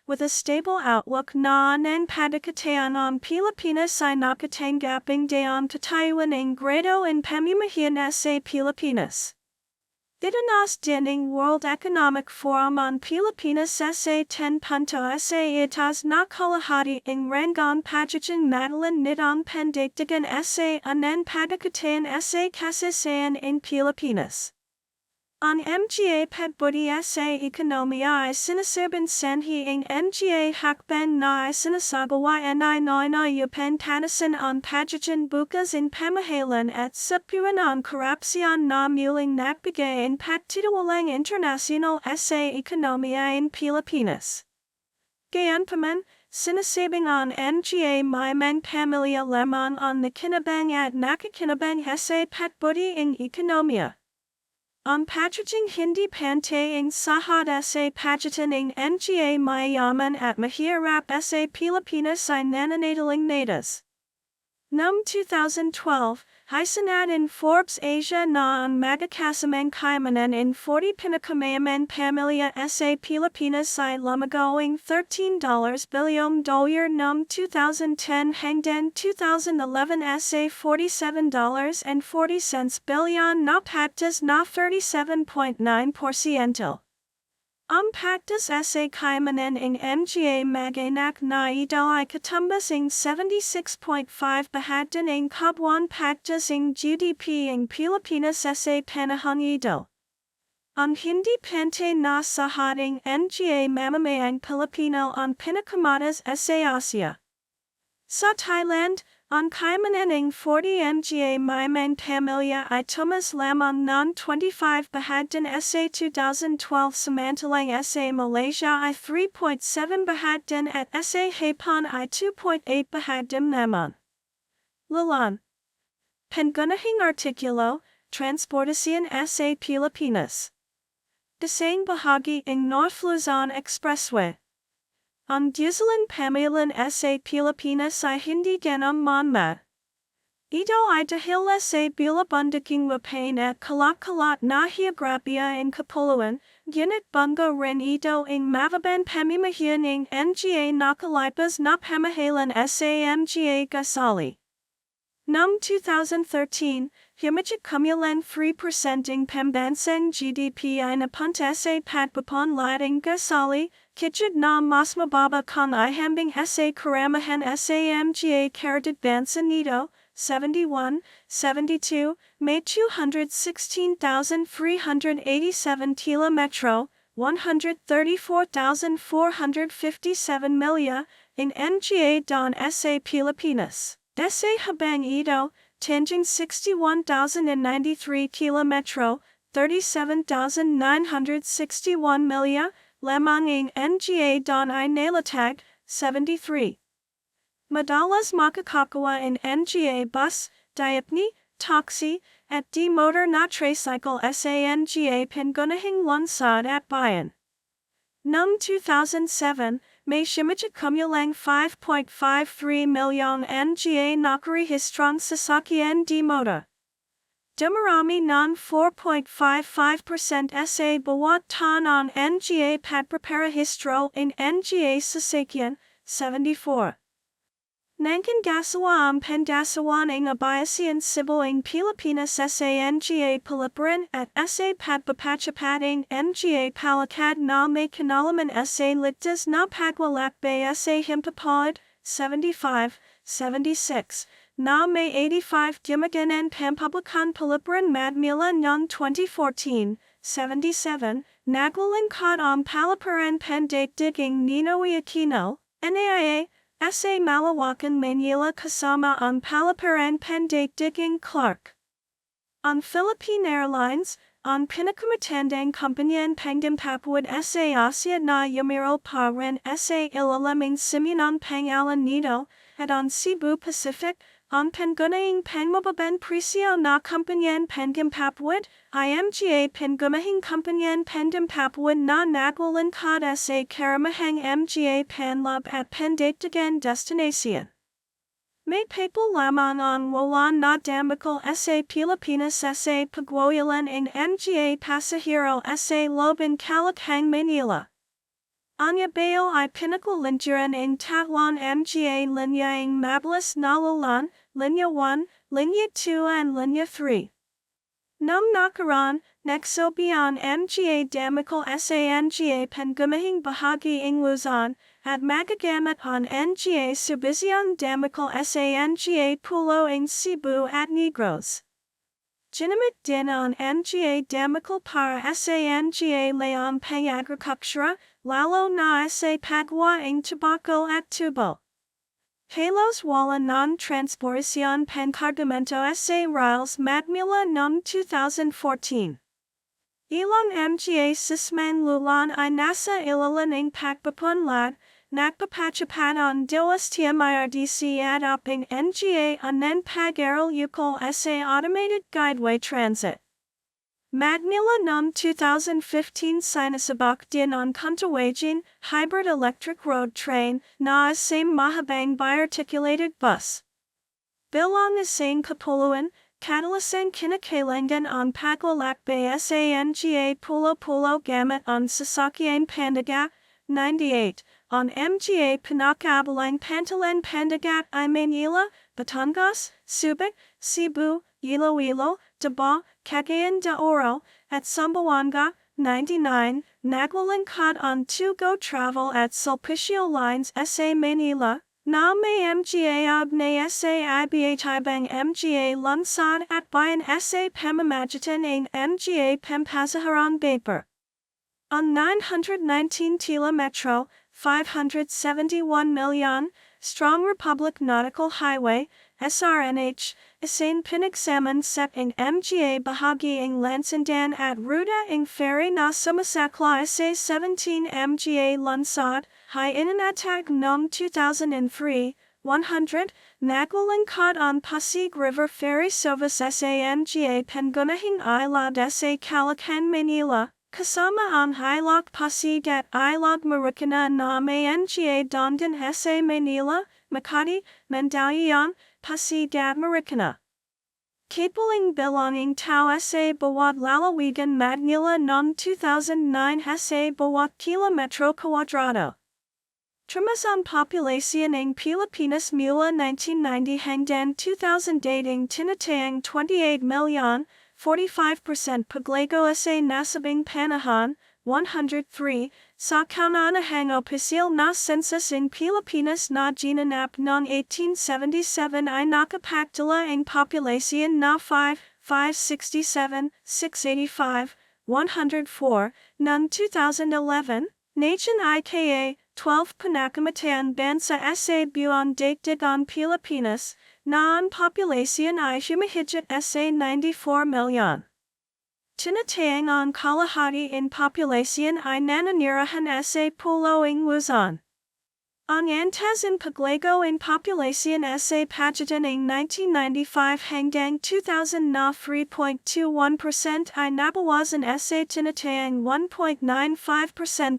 with a stable outlook na ang padikatayan ang Pilipinas ay nakatanggaping daang patayuan ng grado in pamumuhian sa Pilipinas. Itaas din ng World Economic Forum ang Pilipinas sa 10 punto sa itaas na kalahati ng rangang pagiging madaling nitong pandaigdigan sa ang padikatayan sa kasaysayan ng Pilipinas. Ang mga patbudi sa ekonomiya ay sinasabing sanhi ng mga hakbang na ay sinasagawa ay nainayupan tanasan ang pagiging bukas in pamahalaan at sapuan ang korupsyon na muling nagbigay ng pagtitiwalang internasyonal sa ekonomiya ng Pilipinas. Gayunpaman, sinasabing ang mga may mga pamilya lamang ang nakinabang at nakakinabang sa patbudi ng ekonomiya. Ang pagiging hindi pantay ang sahad sa pagitan ng mga mayayaman at mahirap sa Pilipinas ay nananatiling natas. Noong 2012, hisinad in Forbes Asia na ang magkakasamang kayamanan in 40 pinakamayamang pamilya sa Pilipinas ay lumagawing $13 bilyong noong 2010 hanggang 2011 sa $47.40 bilyon na pagtas na 37.9%. Ang pagtas sa kayamanan ng mga mag-anak na ito ay katumbas ng 76.5% ng kabuuan pagtas ng GDP ng Pilipinas sa panahong ito. Ang hindi pantay na sahad ng mga mamamayang Pilipino ang pinakamataas sa Asia. Sa Thailand, ang kayamanan ng 40 mga may pamilya ay tumas lamang ng 25% sa 2012 samantalang sa Malaysia ay 3.7% at sa Japan ay 2.8% lamang. Lalan. Pangunahing artikulo, transportasyon sa Pilipinas. Dasang bahagi ng North Luzon Expressway. Ang dieselan pamayalan sa Pilipinas ay hindi ganang manmat. Ito ay dahil sa bilabundaking wapain at kalat-kalat na geographiya ng kapuluan, ginit bunga rin ito ang mababang pamamahian ng mga nakalipas na pamahalan sa mga kasali. Noong 2013, himigit kumulang 3% ng pambansang GDP ay napunta sa pagpapon lating kasali, kigit na mas mababa kung ihambing sa karamahan sa mga karagdagansa nito, 71, 72, may 216,387 kilometro, 134,457 milya, in mga don sa Pilipinas. Sa habang ito, tanging 61,093 kilometro, 37,961 milya, lamang ang mga don ay nalatag, 73. Madalas makakagawa ang mga bus, jeepney, taxi, at motor na tricycle sa mga pangunahing lungsod at bayan. Noong 2007, may himigit kumulang 5.53 milyong mga nakarehistrong sasakyan motor. Dumarami ng 4.55% sa bawat taon ang mga pagpaparehistro ng mga sasakyan, 74. Nangkin gasawa ang pandasawan ng abayasian sibil ng Pilipinas sa mga paliparan at sa pagpapachapat ng mga palakad na may kinalaman sa ligtas na pagwalakbay sa himpapawid, 75, 76, na may 85 dimaganan pampublikan paliparan madmila noong 2014, 77, naglalingkod ang paliparan pandaigdiging Ninoy Aquino, NAIA, sa Malawakan, Manila kasama ang paliparan pandaigdiging Clark. Ang Philippine Airlines, ang pinakamatandang kumpanyang pangdampapawid sa Asia na yumiro pa rin sa ilalaming simunang pangalan nito, at ang Cebu Pacific, on pengunaing pangmababen presio na kumpanyan pengimpapwid, imga pengumahing kumpanyan pengimpapwid na nagwalan kod sa karamahang mga panlab at pendagdagan destination. May papal lamang ang walan na damikal sa Pilipinas sa pagwawalan ng mga pasahero sa loob ng Kalakhang Manila. Anya bayo ay pinakalinturan ng tatlong mga linya ng mabilis na lulan, Linya 1, Linya 2 and Linya 3. Nung nakaraan, nagsobihan mga damikal sa mga pangumahing bahagi ng Luzon, at magagamit ang mga subisyong damikal sa mga pulo ng Cebu at Negros. Ginamit din ang mga damikal para sa mga layang pang-agricultura, lalo na sa paggawa ng tobacco at tubo. Halos wala ng transportasyon pangkargamento sa rails magmula noong 2014. Ilang mga sismang lulan ay nasa ilalim ng pagpapunlad, nagpapachapat ang DOST MIRDC at upang mga anen pag-aral ukol sa automated guideway transit. Magmula noong 2015 sinasabak din ang kuntawaging hybrid electric road train na isang mahabang bi-articulated bus. Bilang isang kapuluan, kadalasang kinakailangan ang paglalakbay sa mga pulo-pulo gamit ang sasakyang pandagat, 98, ang mga pinakabalang pantalan pandagat ay Manila, Batangas, Subic, Cebu, Iloilo, Davao, Cagayan de Oro, at Zamboanga, 99, naglalangkad ang to-go travel at Sulpicio lines sa Manila, na may mga na sa ibang mga lungsod at bayan sa pamamagitan ng mga pampasaharang vapor. Ang 919 Tila Metro, 571 million, Strong Republic Nautical Highway, SRNH, isang pinagsaman sa ng mga bahagi ng Lansandan at ruta ng ferry na sumasakla sa 17 mga lungsod, high inanatag noong 2003, 100, naglalangkad ang Pasig River Ferry Service sa mga pangunahing ilog sa Calacan, Manila, kasama ang Ilog Pasig at Ilog Marikina na may mga dondan sa Manila, Makati, Mandaluyong, Pasig at Marikina. Kapaling bilanging tao sa bawat lalawigan Manila noong 2009 sa bawat kilometro kwadrado. Tumas ang populasyon ng Pilipinas mula 1990 hanggang 2008 ang tinatayang 28 million, 45% paglago sa nasabing panahon, 103, sa kaunanahang opisyal na census ng Pilipinas na ginanap noong 1877 ay nakapagdala ang populasyon na 567, 685, 104, noong 2011, Nation IKA, 12 panakamatayang bansa sa buong daigdigang Pilipinas, na ang populasyon ay humahigit sa 94 million. Tinatayang ang kalahati ng populasyon ay nananirahan sa pulo ng Luzon. Ang antas ng paglago ng populasyon sa pagitan ng 1995 hanggang 2000 na 3.21% ay nabawasan sa tinatayang 1.95%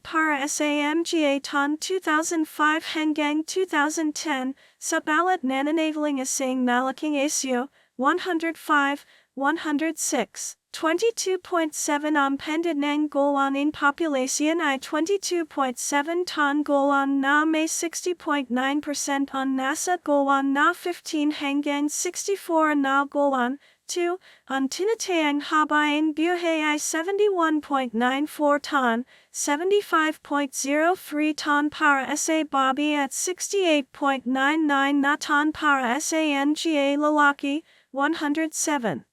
para sa mga taon 2005 hanggang 2010, sabalit nananatiling isang malaking isyu, 105, 106. 22.7 ang pendant ng golan ng populasyon ay 22.7 ton golan na may 60.9% ang nasa golan na 15 hanggang 64 na golan. 2. Ang tinatayang habaing buhay ay 71.94 ton, 75.03 ton para sa babae at 68.99 na ton para sa mga lalaki, 107.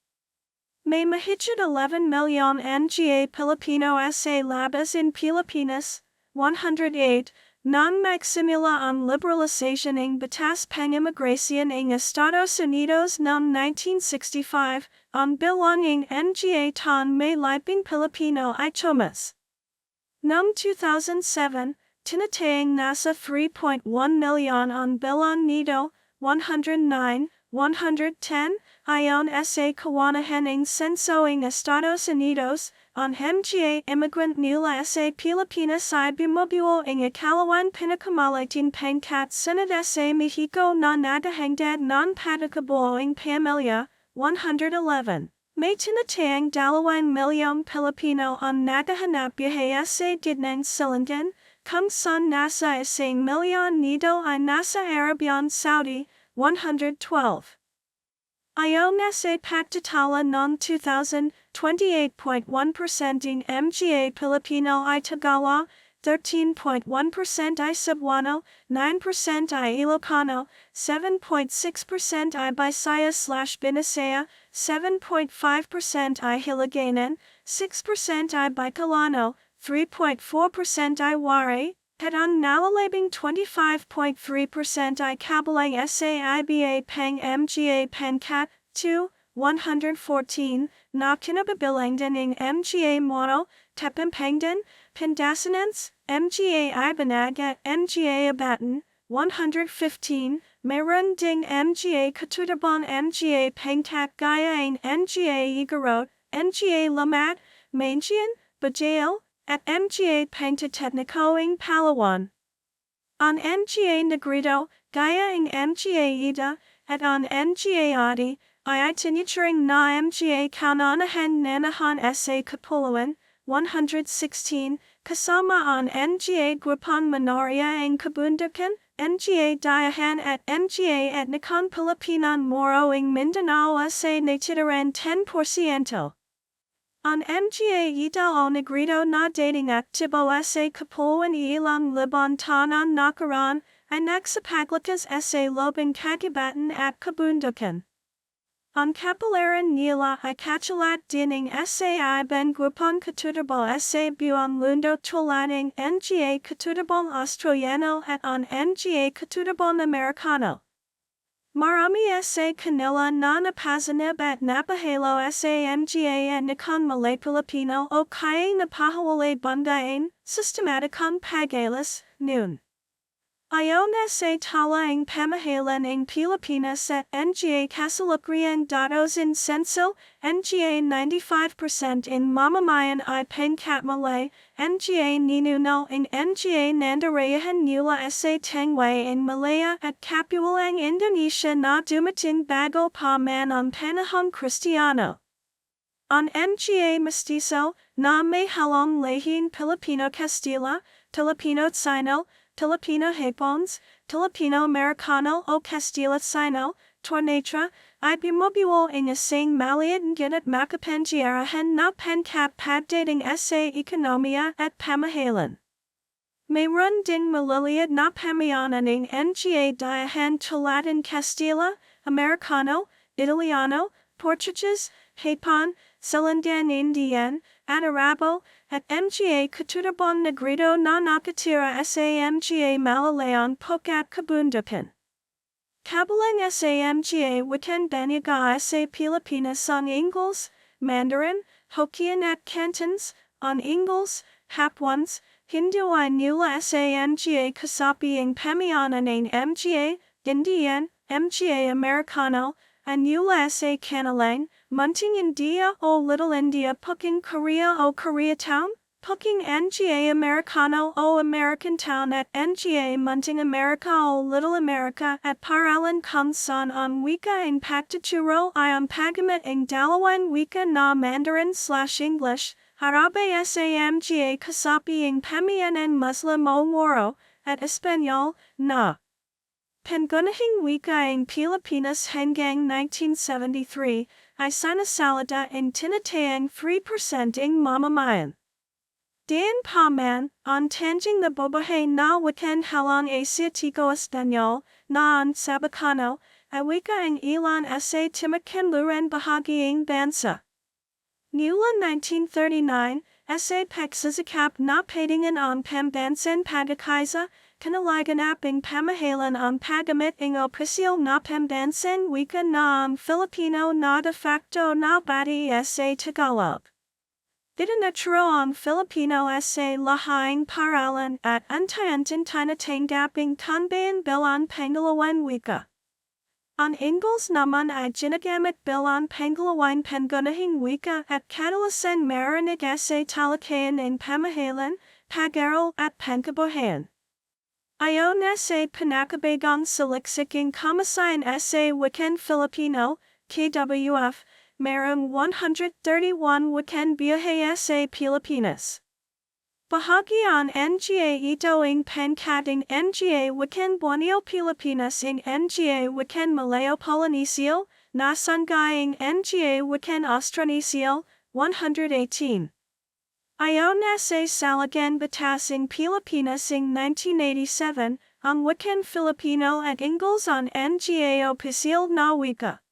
May mahigit 11 milyon mga Pilipino sa labas in Pilipinas, 108, nang magsimula ang liberalisasyon ng batas pang-imigrasyon ng Estados Unidos noong 1965, ang bilang ng mga taon may libing Pilipino ay tumas. Noong 2007, tinatayang nasa 3.1 milyon ang bilang nito, 109, 110, Ayon sa Kawanahan ng Sensoing Estados Unidos, on mga immigrant nila sa Pilipinas ay bumubuo ang ikalawan pinakamalaking pangkat sunod sa Mexico na nagahangad ng patakabuoing pamilya, 111. May tinatayang 2 milyong Pilipino ang naghahanap buhay sa gitnang silangan, kung saan nasa 1 milyon nito ay nasa Arabian Saudi, 112. Ayon sa pagtatala noong 2000, 28.1% ng mga Pilipino ay Tagalog, 13.1% ay Cebuano, 9% ay Ilocano, 7.6% ay Bisaya/Binasaya, 7.5% ay Hiligaynon, 6% ay Bicolano, 3.4% ay Waray, at ang nalalabing 25.3% ay kabilang sa iba pang mga pangkat, 2, 114, na kinabibilang din ng mga Moro, Tepampangdan, Pandasanense, mga Ibanag at mga Abatan, 115, mayroon ding mga katutubong mga pangkat gaya ang mga Igorot, mga Lamat, Mangian, Bajal, at mga pangtatetnikoing Palawan. Ang mga Negrito, gaya ang mga Ida, at ang mga Adi, ay tinuturing na mga kaunanahan nanahan sa Kapuluan, 116, kasama ang mga grupong minorya ang kabundukan, mga dayahan at mga etnikong Pilipinon Moro ang Mindanao sa natitiraang 10%. Ang mga Ida o Negrito na dating aktibo sa Kapuluan ilang libon taon nakaraan ay nagsapaglakas sa lobang kagubatan at kabundukan. Ang kapalaran nila ay katulad din ng sa ibang grupong katutubong sa buong mundo tulad ng mga katutubong Australiano at ang mga katutubong Amerikano. Marami sa kanila na napasanib at napahalo sa mga etnikong Malay Pilipino o kaya napahawalay bandain, sistematikong pag-alis, noon. Ayon sa tala ang pamahalan ng Pilipinas at mga kasalukuyan datos in censo, mga 95% in mamamayan ay pangkat Malay, mga ninuno ang mga nandarayahan nila sa Tangway ang Malaya at Kapulang Indonesia na dumating bago pa man ang panahong Kristiyano. Ang mga mestizo na may halong lehing Filipino-Kastila, Filipino-Tsino, Filipino-Hapons, Filipino-Americano o Castila-Sino, Tornatra, ay bumubuo ang isang maliit at makapangyarihan na pangkat pagdating sa ekonomiya at pamahalan. Mayroon ding maliliit na pamayanan ng mga dayahan tulad ng Castila, Americano, Italiano, Portuguese, Hapon, Silangan Indian, at Arabo, at mga katutubong Negrito na nakatira sa mga Malalayang Pokat Kabundukan. Kabilang sa mga wikan banyaga sa Pilipinas ang Ingles, Mandarin, Hokkien at Cantons, ang Ingles, Hapwans, Hindu ay nula sa mga kasapi ang pamayanan ng mga Indian, mga Americano, ang nula sa Kanilang, Munting India o Little India Puking Korea o Koreatown, Puking mga Americano o American Town at mga Munting America o Little America at paralan kung saan ang wika ang pagtuturo ay ang paggamit ang dalawang wika na Mandarin/English, harabe sa mga kasapi ang pamayanan Muslim o Moro, at Espanyol, na pangunahing wika ang Pilipinas hanggang 1973, ay sinasalita ang tinatayang 3% ng mamamayan. Diyan pa man, ang tanging nabubuhay na wikan halang Asiatiko-Espanyol, na ang Sabacano, ay wika ang ilan sa timakanluran bahagiang bansa. Nula 1939, sa pagsasakap na patingan ang pambansan pagkakaisa, kanalaganap ang pamahalan ang paggamit ng opisyal na pambansang wika na ang Filipino na de facto na bati sa Tagalog. Itinuturo ang Filipino sa lahing paralan at unti-unti tinatanggap ang tanbayan bilang pangalawang wika. Ang Ingles naman ay ginagamit bilang pangalawang pangunahing wika at kadalasan marinig sa talakayan ng pamahalaan, pag-aaral at pangkabuhayan. Ayon sa pinakabagang saliksikang kamasayan sa wikan Filipino, KWF, mayroong 131 wikan biyahe sa Pilipinas. Bahagi ang NGA ito ang pangkatang NGA wikan Borneo Pilipinas ang NGA wikan Malayo Polynesio, nasanggay ang NGA wikan Austronesio, 118. Ayon sa Salagang Batas ng Pilipinas ng 1987, ang wikan Filipino at Ingles ang NGA opisyal na wika.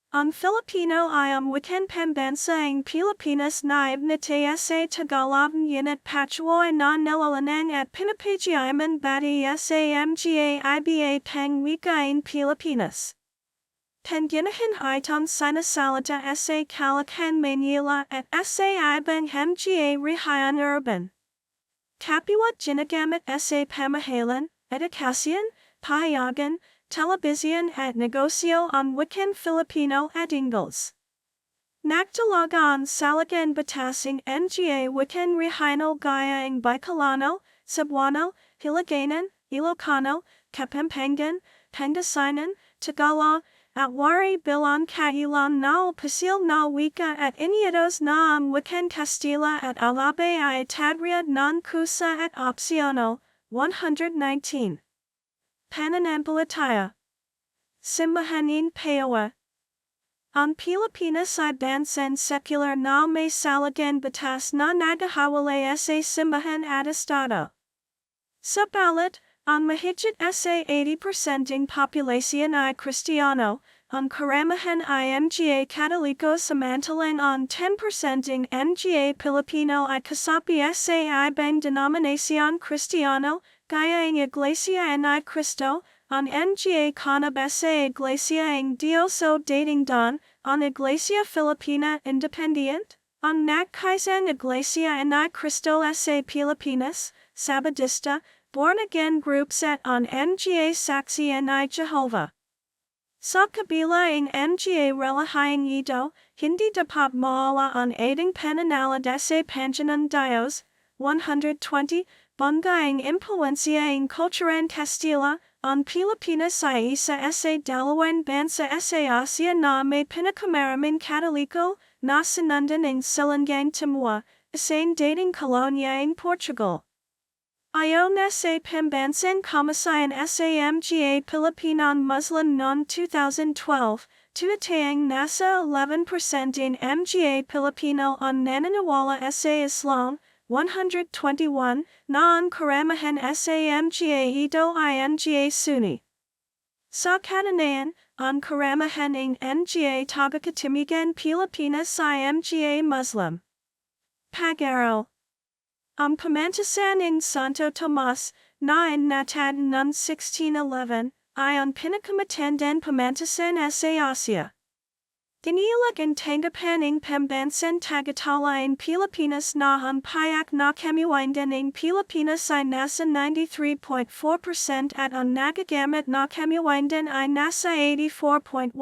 Ang Filipino ay ang wikan pambansa ng Pilipinas na ibnitaya sa Tagalog at patuloy na nilalanang at pinapagyaman bati sa mga iba pang wika ng Pilipinas. Panginahin itong sinasalita sa Caloocan Manila at sa ibang mga rehiyon urban. Kapwa ginagamit sa pamahalaan, edukasyon, pahayagan, telebisyon at negosyo ang wikan Filipino at Ingles. Nagdalaga ang Salagang Batas ng NGA wikan regional gaya ang Bicolano, Cebuano, Hiligaynon, Ilocano, Kapampangan, Pangasinan, Tagalog, at wari bilang kailan na opisyal na wika at iniutos na ang wikan Kastila at Alabay ay tadriad ng kusa at opsyonal, 119. Pananampalataya. Simbahanin Payawa. Ang Pilipinas ay bansang secular na may Salagang Batas na nagahawalay sa simbahan at estado. Subalit, ang mahigit sa 80% ng populasyon ay Kristiyano, ang karamihan ay mga Katoliko samantalang ang 10% ng mga Pilipino ay kasapi sa ibang denominasyon Kristiyano, gaya ang Iglesia ni Cristo, ang mga kanab sa Iglesia ng Diyos o Datingdon, ang Iglesia Filipina Independent, ang nagkaisang Iglesia ni Cristo sa Pilipinas, Sabadista, born-again groups at ang mga Saksi ni Jehovah. Sa kabila ng mga relihiyong ito, hindi dapat mawala ang ating pananalig sa Panginoon Diyos, 120, banggaing impluensya ng kulturang Kastila, ang Pilipinas ay isa sa dalawang bansa sa Asia na may pinakamaraming Katoliko, na sinundan ng Silangang Timor, isang dating kolonya ng Portugal. Ayon sa pambansang kamasayan sa mga Pilipinong Muslim noong 2012, tuwatayang nasa 11% ng mga Pilipino ang naniniwala sa Islam, 121, na ang karamihan sa mga ito ay mga Sunni. Sa katanayan, ang karamihan ng mga taga-Katimugan Pilipinas ay mga Muslim. Pag-aaral. Ang pamantasan ng Santo Tomas, na inatad noong 1611, ay ang pinakamatandang pamantasan sa Asia. Tinilag ang tanggapan ng pambansang tagatala ng Pilipinas na ang payak na kamiwindan ng Pilipinas ay nasa 93.4% at ang nagagamit na kamiwindan ay nasa 84.1%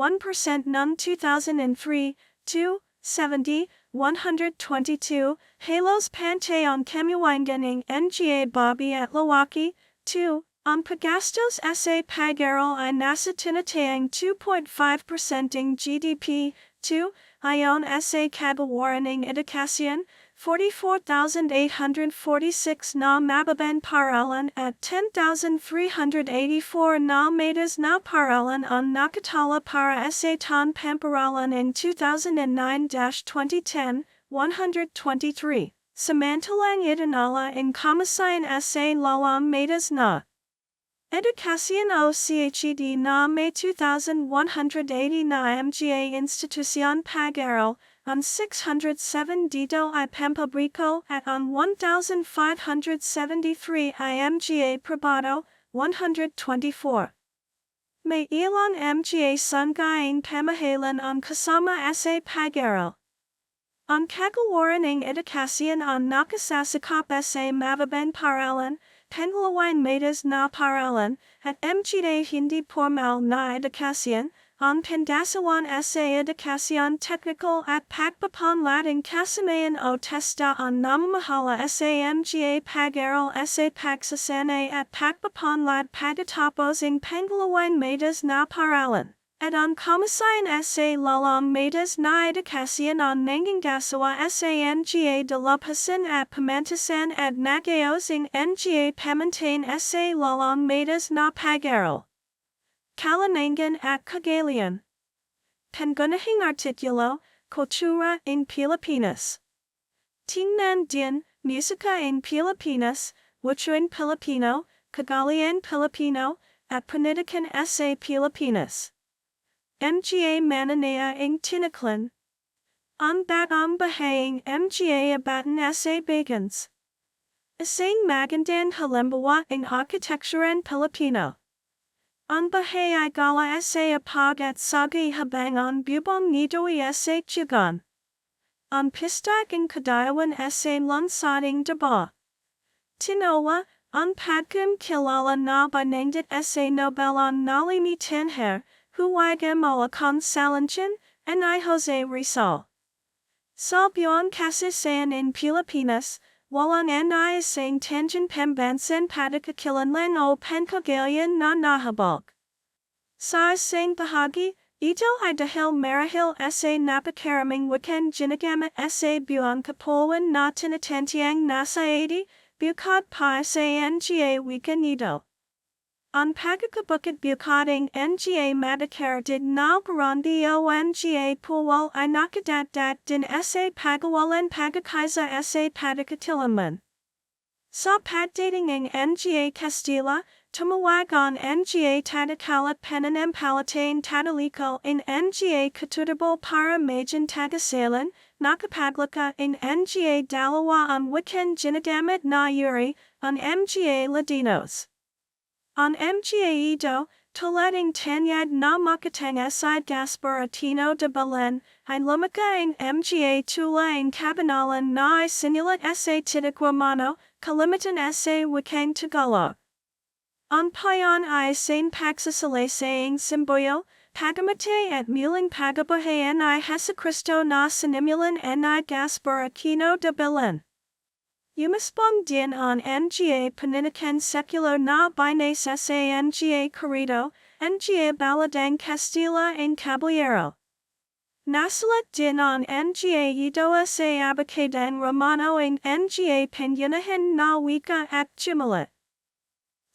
noong 2003, 270, 122, halos pantay ang kamiwindan ng nga Bobby at Lawaki, 2, ang paggastos sa pag-aaral ay nasa tinatayang 2.5% ng GDP, 2, ayon sa kabawaran ng edukasyon, 44,846 na mababang paralan at 10,384 na mataas na paralan ang nakatala para sa taon pamparalan ng 2009-2010, 123. Samantalang itinala ang kamasayan sa lawang mataas na edukasyon o CHED na may 2,180 na mga institusyon pag-aaral, ang 607 dito ay pampabriko at ang 1,573 ay mga pribado, 124. May ilang mga sanggaing pamahalaan ang kasama sa pag-aaral. Ang kagawaran ng edukasyon ang nakasasakop sa mababang paralan, Penglawine Medas na Paralan, at MGA Hindi Pormal na Edukasyon, on Pendasawan sa Edukasyon Technical at Pagpapon Lating Kasamayan o Testa on Namamahala sa MGA Pag-aral sa Pagsasanay at Pagpapon Lat Pagatapos ng Penglawine Medas na Paralan. At on Komisayan sa Lalong Medas na Edukasyon on Nangangasawa sa NGA Dalubhasan at Pamantasan at Nagayos ng NGA Pamantain sa Lalong Medas na Pag-aral. Kalanangan at Kagalian. Pangunahing Artikulo, Kultura ng Pilipinas. Tingnan din, Musika ng Pilipinas, Wituin Pilipino, Kagalian Pilipino, at Panitikan sa Pilipinas. MGA Mananaya ng Tinaklan. Ang batang bahayang MGA abatan sa Bagans. Isang magandang halimbawa ng arkitekturan Pilipino. Ang bahay ay gala sa apag at sagi habang ang bubong nidoy sa tugon. Ang pistag ng kadayawan sa lansading daba. Tinola, ang pagkum kilala na banangdit sa Nobel ang nalimitan her, huwagam alakon salanchen, and I Jose Rizal. Sa buong kasaysayan ng Pilipinas, walang isang tangent pambansan patakakilanlan o pankagayan na nahabag. Sa isang bahagi, ito ay dahil marahil sa napakaraming wikan ginagamit sa buong kapulan na tinatantiyang nasa 80, bukod pa sa NGA wikan ito. Ang pagkakabukid bukading NGA madakaratid na Burundi o NGA Puwal ay nakadatdat din sa pagawalan pagkakaisa sa padakatilaman. Sa pagdating ng NGA Castilla, tumawag ang NGA Tadakalat Pananampalatayang Tadaliko in NGA Katutable para Majan Tagasalan, nakapaglaka in NGA Dalawa ang wikan ginagamit na yuri, ang MGA Ladinos. Ang MGA ito, tulading tanyag na makatang aside Gaspar Atino de Belen, ay lumaka ang MGA tula ang kabanalan na ay sinulat sa Titigwamano, kalimitan sa wikang Tagalog. Ang payon ay Saint Pagsasalaysayang Simboyo, Pagamatay at Muling Pagabuhayan ay Jesucristo na sinimulan ni Gaspar Aquino de Belen. Umispong din ang NGA Paninikan Secular na Bines sa NGA Corrido, NGA Baladang Castilla and Caballero. Nasulat din ang NGA ito sa Abacadang Romano ang NGA Pangyunahan na Wika at Jumalit.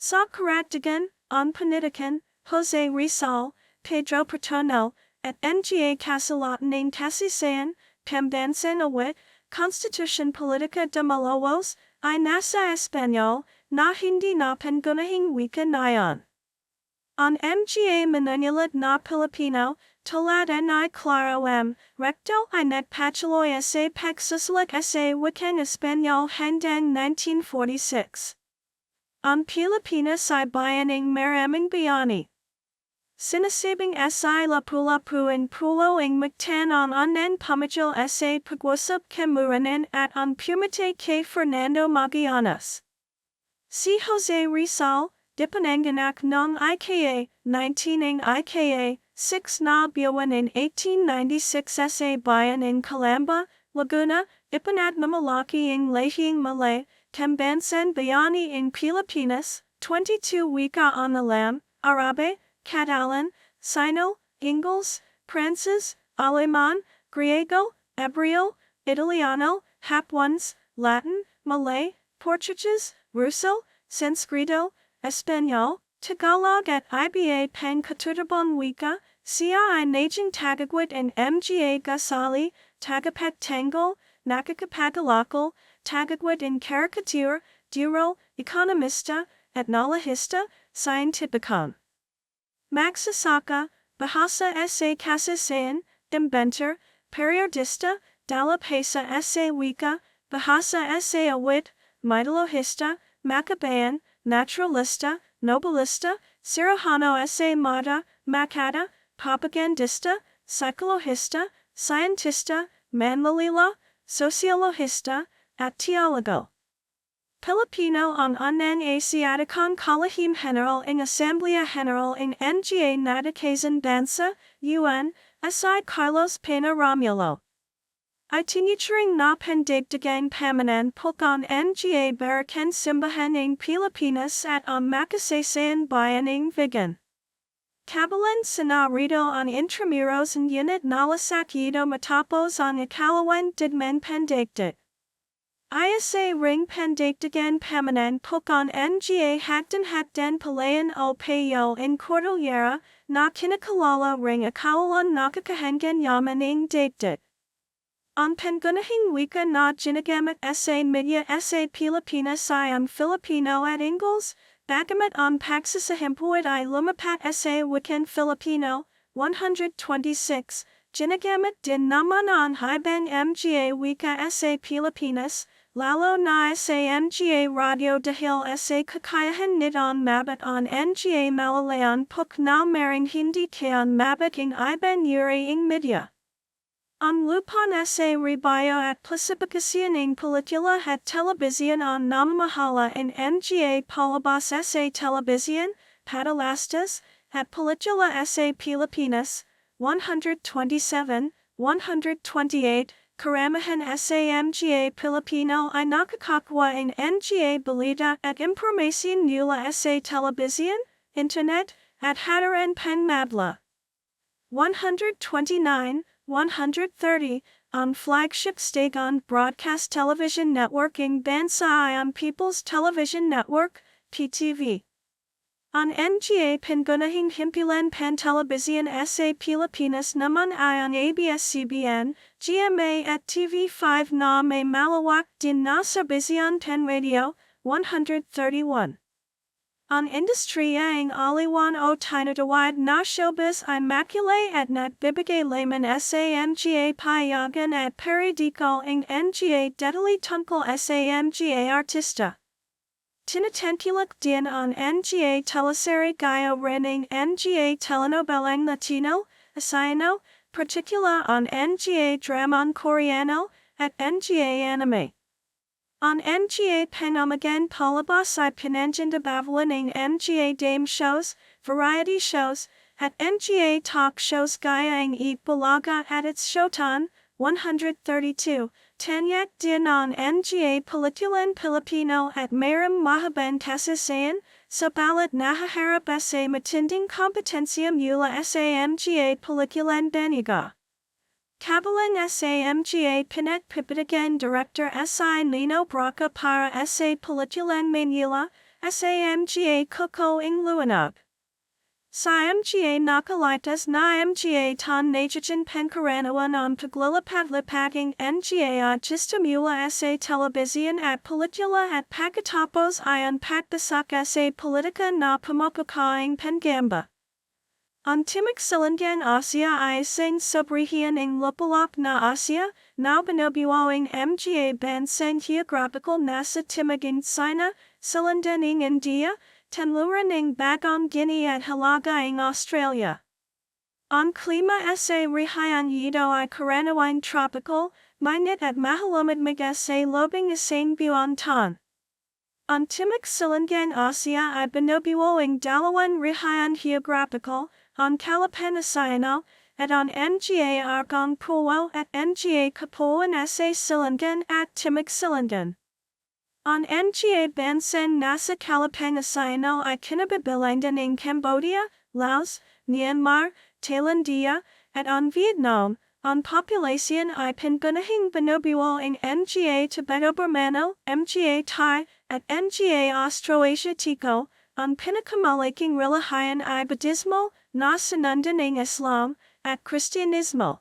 Sa Karagdagan, ang Panitikan, Jose Rizal, Pedro Paterno, at NGA Kasalatan ng Kasaysayan, Pambansan Awit, Constitution Politica de Malawos, ay nasa Espanyol, na hindi na pangunahing wika nayon. Ang MGA Manunulat na Pilipino, tulad ni Claro M. Recto ay nagpatuloy sa pagsusulat sa wikang Espanyol hanggang 1946. Ang Pilipinas ay bayaning maraming bayani. Sinasabing sa lapu-lapu ang pulo ang magtan ang unan pamajal sa pag-usap kamuranan at ang pumite kay Fernando Magallanes. Si Jose Rizal, dipananganak ng IKA, 19 ng IKA, 6 na buwan ng 1896 sa bayan ng Calamba, Laguna, ipanat na malaki ang lahing Malay, Tambansan Bayani ng Pilipinas, 22 wika ang alam, Arabe, Catalan, Sino, Ingles, Frances, Aleman, Griego, Hebreo, Italiano, Hapuans, Latin, Malay, Portuguese, Russo, Sanskrito, Espanol, Tagalog at IBA Pangkatutabong Wika, siya ay naging tagagwit ng MGA Gasali, tagapagtanggol, nakakapagalakol, tagagwit ng caricature, duro, ekonomista, etnolohista, scientificon. Magsasaka, bahasa sa kasaysayan, inventor, periodista, dalapasa sa wika, bahasa sa awit, mytologista, Macabayan, naturalista, nobilista, cirujano sa mata, makata, propagandista, psychologista, scientista, manlalila, sociologista, at teologo. Pilipino ang unang Asiaticon Kalahim General ng Asamblea General ng Nga Nadikasan Bansa, UN, aside Carlos Pena Romulo. Itinuturing na pandigdigang pamanan pukon Nga Barakan Simbahan ng Pilipinas at ang makasaysayan bayan ng Vigan. Kabalan senarito ang intramuros ng unit nalasakido matapos ang ikalawan digman pandigdig. Isa ring pandigdigan pamanan pukon Nga hakdan palayan o payo in Cordillera na kinakalala ring akawalan nakakahangan yaman ng digdig. Ang pangunahing wika na ginagamit sa media sa Pilipinas ay ang Filipino at Ingles, bagamat ang pagsasahimpuan ay lumapat sa wikan Filipino, 126, ginagamit din naman ang ibang mga wika sa Pilipinas, lalo na sa mga radio dahil sa kakayahan nitong mabat ang mga malalayan puk na maring hindi kayang mabat ang ibang uri ng media. Ang lupon sa rebayo at klasifikasyon ng pelikula at telebisyon ang namamahala ng mga palabas sa telebisyon, padalastas, at pelikula sa Pilipinas, 127, 128, karamihan sa mga Pilipino ay nakakakwa ng mga balita at impormasyon mula sa telebisyon, internet, at hataran pangmabla. 129, 130, ang flagship station broadcast television network ng bansa ay ang People's Television Network, PTV. Ang mga pangunahing himpilan pan-telebisyon sa Pilipinas naman ay ang ABS-CBN, GMA at TV5 na may malawak din na serbisyon pan-radio, 131. Ang industriya ng aliwan o tinatawag na showbiz ay makulay at nagbibigay layman sa mga payagan at periodiko ng mga detalye tungkol sa mga artista. Tinatangkilik din ang mga teleserye gaya rin ng mga telenovelang Latino, Asayano, partikular ang mga dramang Koreano, at mga anime. Ang mga panamagan palabas ay pinangindabawan ng mga dame shows, variety shows, at mga talk shows gaya ng Eat Bulaga at It's Showtime, 132, tanyak din ang mga pelikulan Pilipino at mayroong mahabang kasaysayan, sabalit nahaharap sa matinding kompetensya mula sa mga pelikulan baniga. Kabalang sa mga pinagpipitigan Director si Nino Braca para sa pelikulan Manila, sa mga Kuko ng Luanag. Sa mga nakalitas na mga tan najajan pankaranawan ang paglalapat-lapat ng mga artista mula sa telebisyon at pelikula at pagkatapos ay ang pagbasaka sa politika na pumapakaing pangamba. Ang Timog Silangan Asia ay isang subrehiyon ng lupalop na Asia, na binubuo ng mga bansang geographical nasa Timoging China, Silangan ng India, Tanluran ng Bagong Guinea at Hilaga ng Australia. Ang klima sa rehiyon ito ay karaniwang tropical, mainit at mahalumad sa lobing isang buwan taon. Ang Timog Silangan Asia ay binubuo ng dalawang rehiyon geographical, ang Kalapanasayano, at ang Nga Argong Puwo at Nga Kapuan sa Silangan at Timog Silangan. Ang Nga bansang nasa Kalapanasayano ay kinabibilangan ng Cambodia, Laos, Myanmar, Thailandia, at ang Vietnam. Ang populasyon ay pangunahing binubuo ng Nga Tibeto-Burmano, Mga Thai, at Nga Austroasiatico. Ang pinakamalaking relihiyon ay Budismo, na sinundan ng Islam, at Kristyanismo.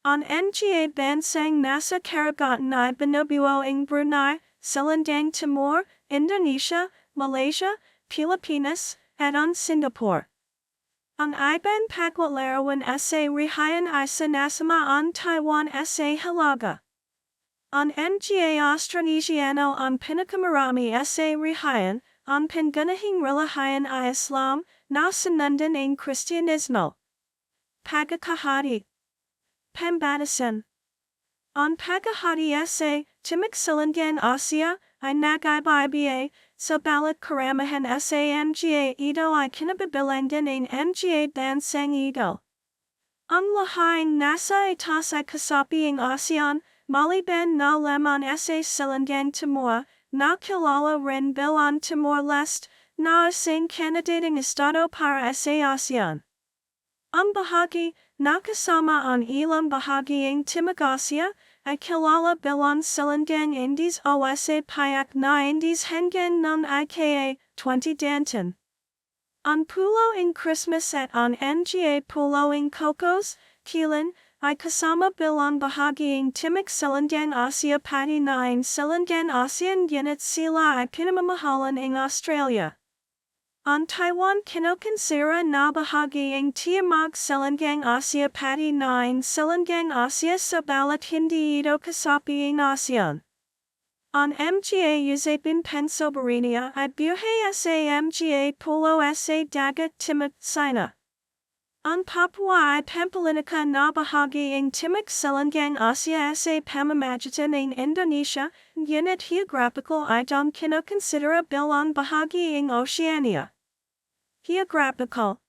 Ang Nga bansang nasa karagatan ay binubuo ng Brunei, Silandang Timor, Indonesia, Malaysia, Pilipinas, at ang Singapore. Ang ibang paglalarawan sa rehiyon ay sinasama ang Taiwan sa Hilaga. Ang Nga Austronesiano ang pinakamarami sa rehiyon. Ang pangunahing relihiyon ay Islam, na sinundan ng Kristyanismo. Pagkakahati. Pambatasan. On Pagahati sa, Timok Silangang Asia, I nag-iba sa balat karamahan sa mga ito ay kinabibilangan ng mga bansang ito. Ang lahing nasa itaas ay kasapiang ASEAN, maliban na lamang sa Silangang Timor, na kilala rin bilang Timor-Leste, na isang kandidateng estado para sa ASEAN. Ang bahagi na kasama ang ilang bahagiang Timog Asia ay kilala bilang Silangang Indies o sa payak na Indies hanggang ng ika 20 Danton. Ang pulo in Christmas at ang nga pulo in Cocos, Kilan, ay kasama bilang bahagiang Timog Silangang Asia pati na ang Silangang ASEAN ngunit sila ay pinamamahalan ng Australia. Ang Taiwan kinokonsera na bahagiang Timog Silangang Asia pati na ang Silangang Asia sa balat hindi ito kasapi ng ASEAN. Ang mga usapin Pennsylvania ay buhay sa mga pulo sa dagat Timog China. Ang Papua ay pampalinika na bahagiang Timog Silangang Asia sa pamamagitan ng Indonesia, ngunit geographical ay don't kinokonsera bilang bahagiang Oceania. Geographical.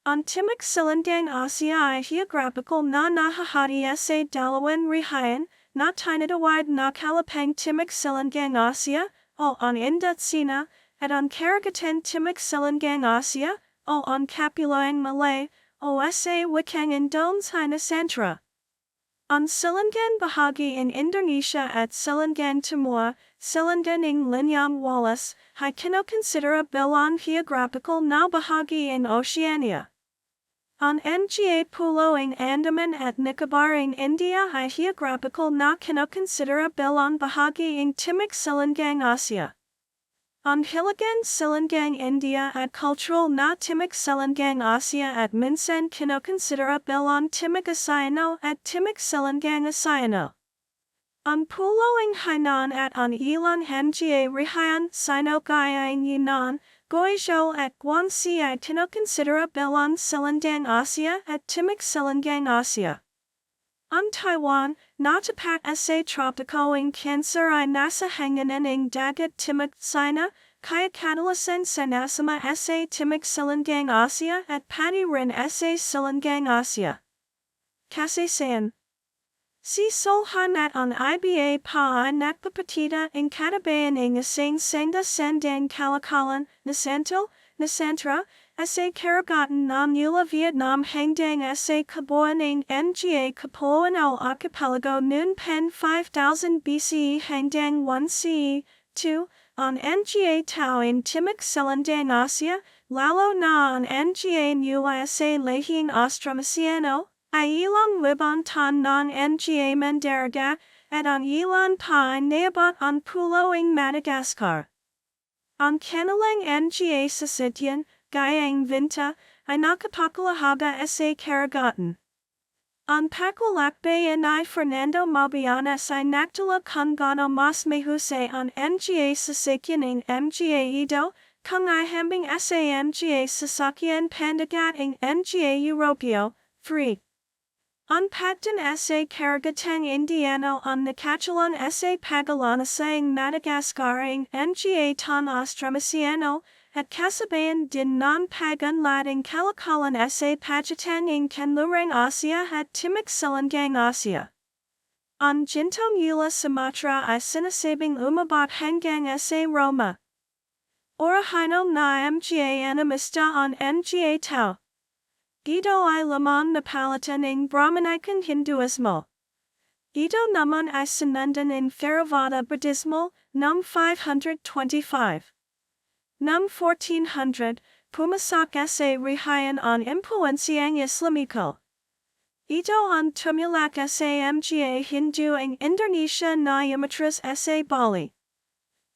Ang Timog Silangang Asia ay geographical na nahahati sa dalawang rehiyon, na tinatawag na kalapang Timog Silangang Asia, o ang Indochina, at ang karagatan Timog Silangang Asia, o ang Kapuluang Malay, o sa wikang Indochina Centra. Ang Silangang bahagi in Indonesia at Silangang Timor, Silangang ng Linyang Wallace, ay kinokonsera bilang geographical na bahagi in Oceania. Ang mga pulo ng Andaman at Nicobar ng India ay geographical na kinokonsera bilang bahagi ng Timog Silangang Asia. Ang Hilagang Silangang India at cultural na Timog Silangang Asia at minsan kinokonsera bilang Timog Asiano at Timog Silangang Asiano. Ang pulo ng Hainan at ang ilang mga rehiyon Sino gaya ng Yunnan, Guizhou at Guangxi ay kinokonsera bilang Silangang Asia at Timog Silangang Asia. Ang Taiwan, na tapat sa tropiko ng Cancer ay nasa hanganan ng dagat Timog China, kaya kadalasan sa nasama sa Timog Silangang Asia at pati rin sa Silangang Asia. Kasaysayan. Si Solhan at ang iba pa ay nagpapakita ng katabayan ng isang senda sandang kalakalan, nasentra, sa karagatan ng Nula Vietnam hanggang sa kabuuan ng mga Kapuluan o Archipelago noon pen 5000 BCE hanggang 1 CE, 2, ang mga tao in Timog Silangang Asia, lalo na ang mga mula sa lehing Austronesiano, ay ilang libantan ng mga Mandaragat, at ang ilan pa ay naabot ang pulo ng Madagascar. Ang kanilang mga sasityan, gaya ng Vinta, ay nakapakalahaga sa karagatan. Ang paglakbayan ay Fernando Mabayanas ay nagdala kung gaano mas mahusay ang mga sasakyan ng mga ito, kung ay hambing sa mga sasakyan pandagat ng mga Europeo, 3. Ang pagdan sa karagatang Indiano ang nakatulong sa paglalasang Madagascar ang mga tan Austronesiano, at kasabayan din ng pag-unlad ang kalakalan sa pagitan ng kanlurang Asia at Timog Silangang Asia. Ang ginto mula Sumatra ay sinasabing umabot hanggang sa Roma. Orahino na mga animista ang mga tao. Ito ay lamang napalitan ng Brahmanican Hinduismo. Ito naman ay sinundan ng Theravada Buddhismo, noong 525. Noong 1400, pumasok sa rehiyon ang impluensyang Islamiko. Ito ang tumulak sa mga Hindu ang Indonesia na umatras sa Bali.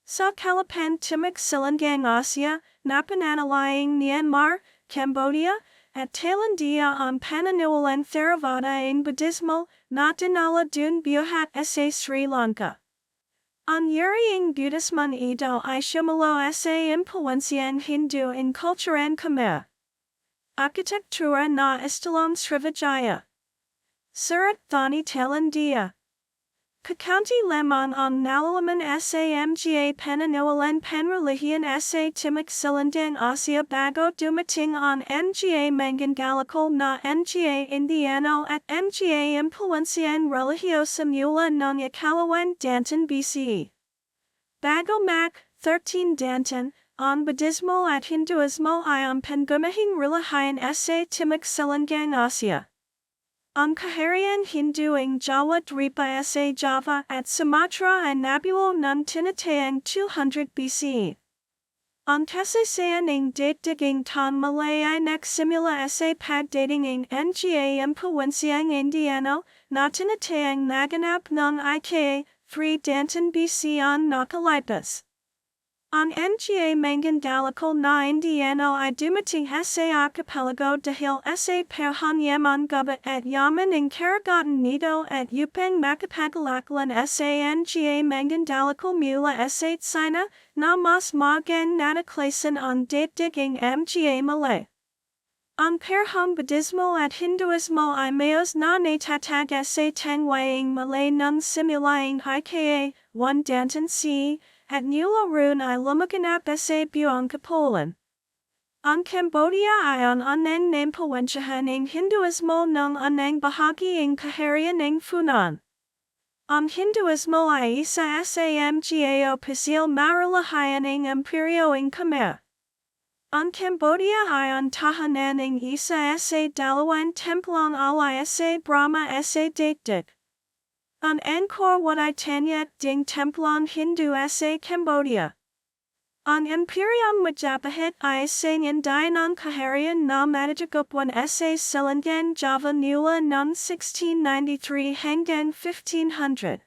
Sa Kalapan Timog Silangang Asia, napananalayang Myanmar, Cambodia, at Thailandia ang paniniwalang Theravada ang Buddhismo na dinala dun buhat sa Sri Lanka. Ang yuriang Buddhismo ito ay sumulo sa impluensyang Hindu in kulturan Khmer. Arkitektura na Istilong Srivijaya. Surat Thani Thailandia. Kakaunti lemon ang nalalaman sa mga pananawalan panrelihiyan sa Timog Silangang Asya bago dumating ang mga manggagalikol na mga Indiano at mga impluensyang religyosa mula ng ikalawang daantan BCE. Bago Mac. 13 daantan, ang Budismo at Hinduismo ay ang pangunahing relihiyan sa Timog Silangang Asya. Ang kahariang Hindu ng Jawa Dripa sa Java at Sumatra ay nabuo ng tinatayang 200 BCE. Ang kasaysayan ng daigdiging tan Malay ay nagsimula sa pagdating ng mga impluensyang Indiano na tinatayang naganap ng ika 3 daantan BC ang nakalipas. Ang mga manggagalikol na Indiano ay dumating sa archipelago dahil sa perhanyaman gubat at yaman ng karagatan nito at upang makapagalaklan sa mga manggagalikol mula sa China na mas magang nataklasan ang daigdiging mga Malay. Ang parehong Budismo at Hinduismo ay mayos na natatag sa tangwayang Malay ng simulaing ika 1 daantan C. At Nularoon ay lumaganap sa buong Kapolan. Ang Cambodia ay ang unang naimpluwensyahan ng Hinduismo ng unang bahagi ng kaharian ng Funan. Ang Hinduismo ay isa sa mga opisyal maralahayan ng Imperyo ng Khmer. Ang Cambodia ay ang tahanan ng isa sa dalawang templong alay sa Brahma sa daigdig. Ang Angkor Wat ay tanyag ding templong Hindu sa Cambodia. Ang Imperyong Majapahit ay sinyanday ng kaharian na matatagupan sa Silangang Java mula ng 1693 hanggang 1500.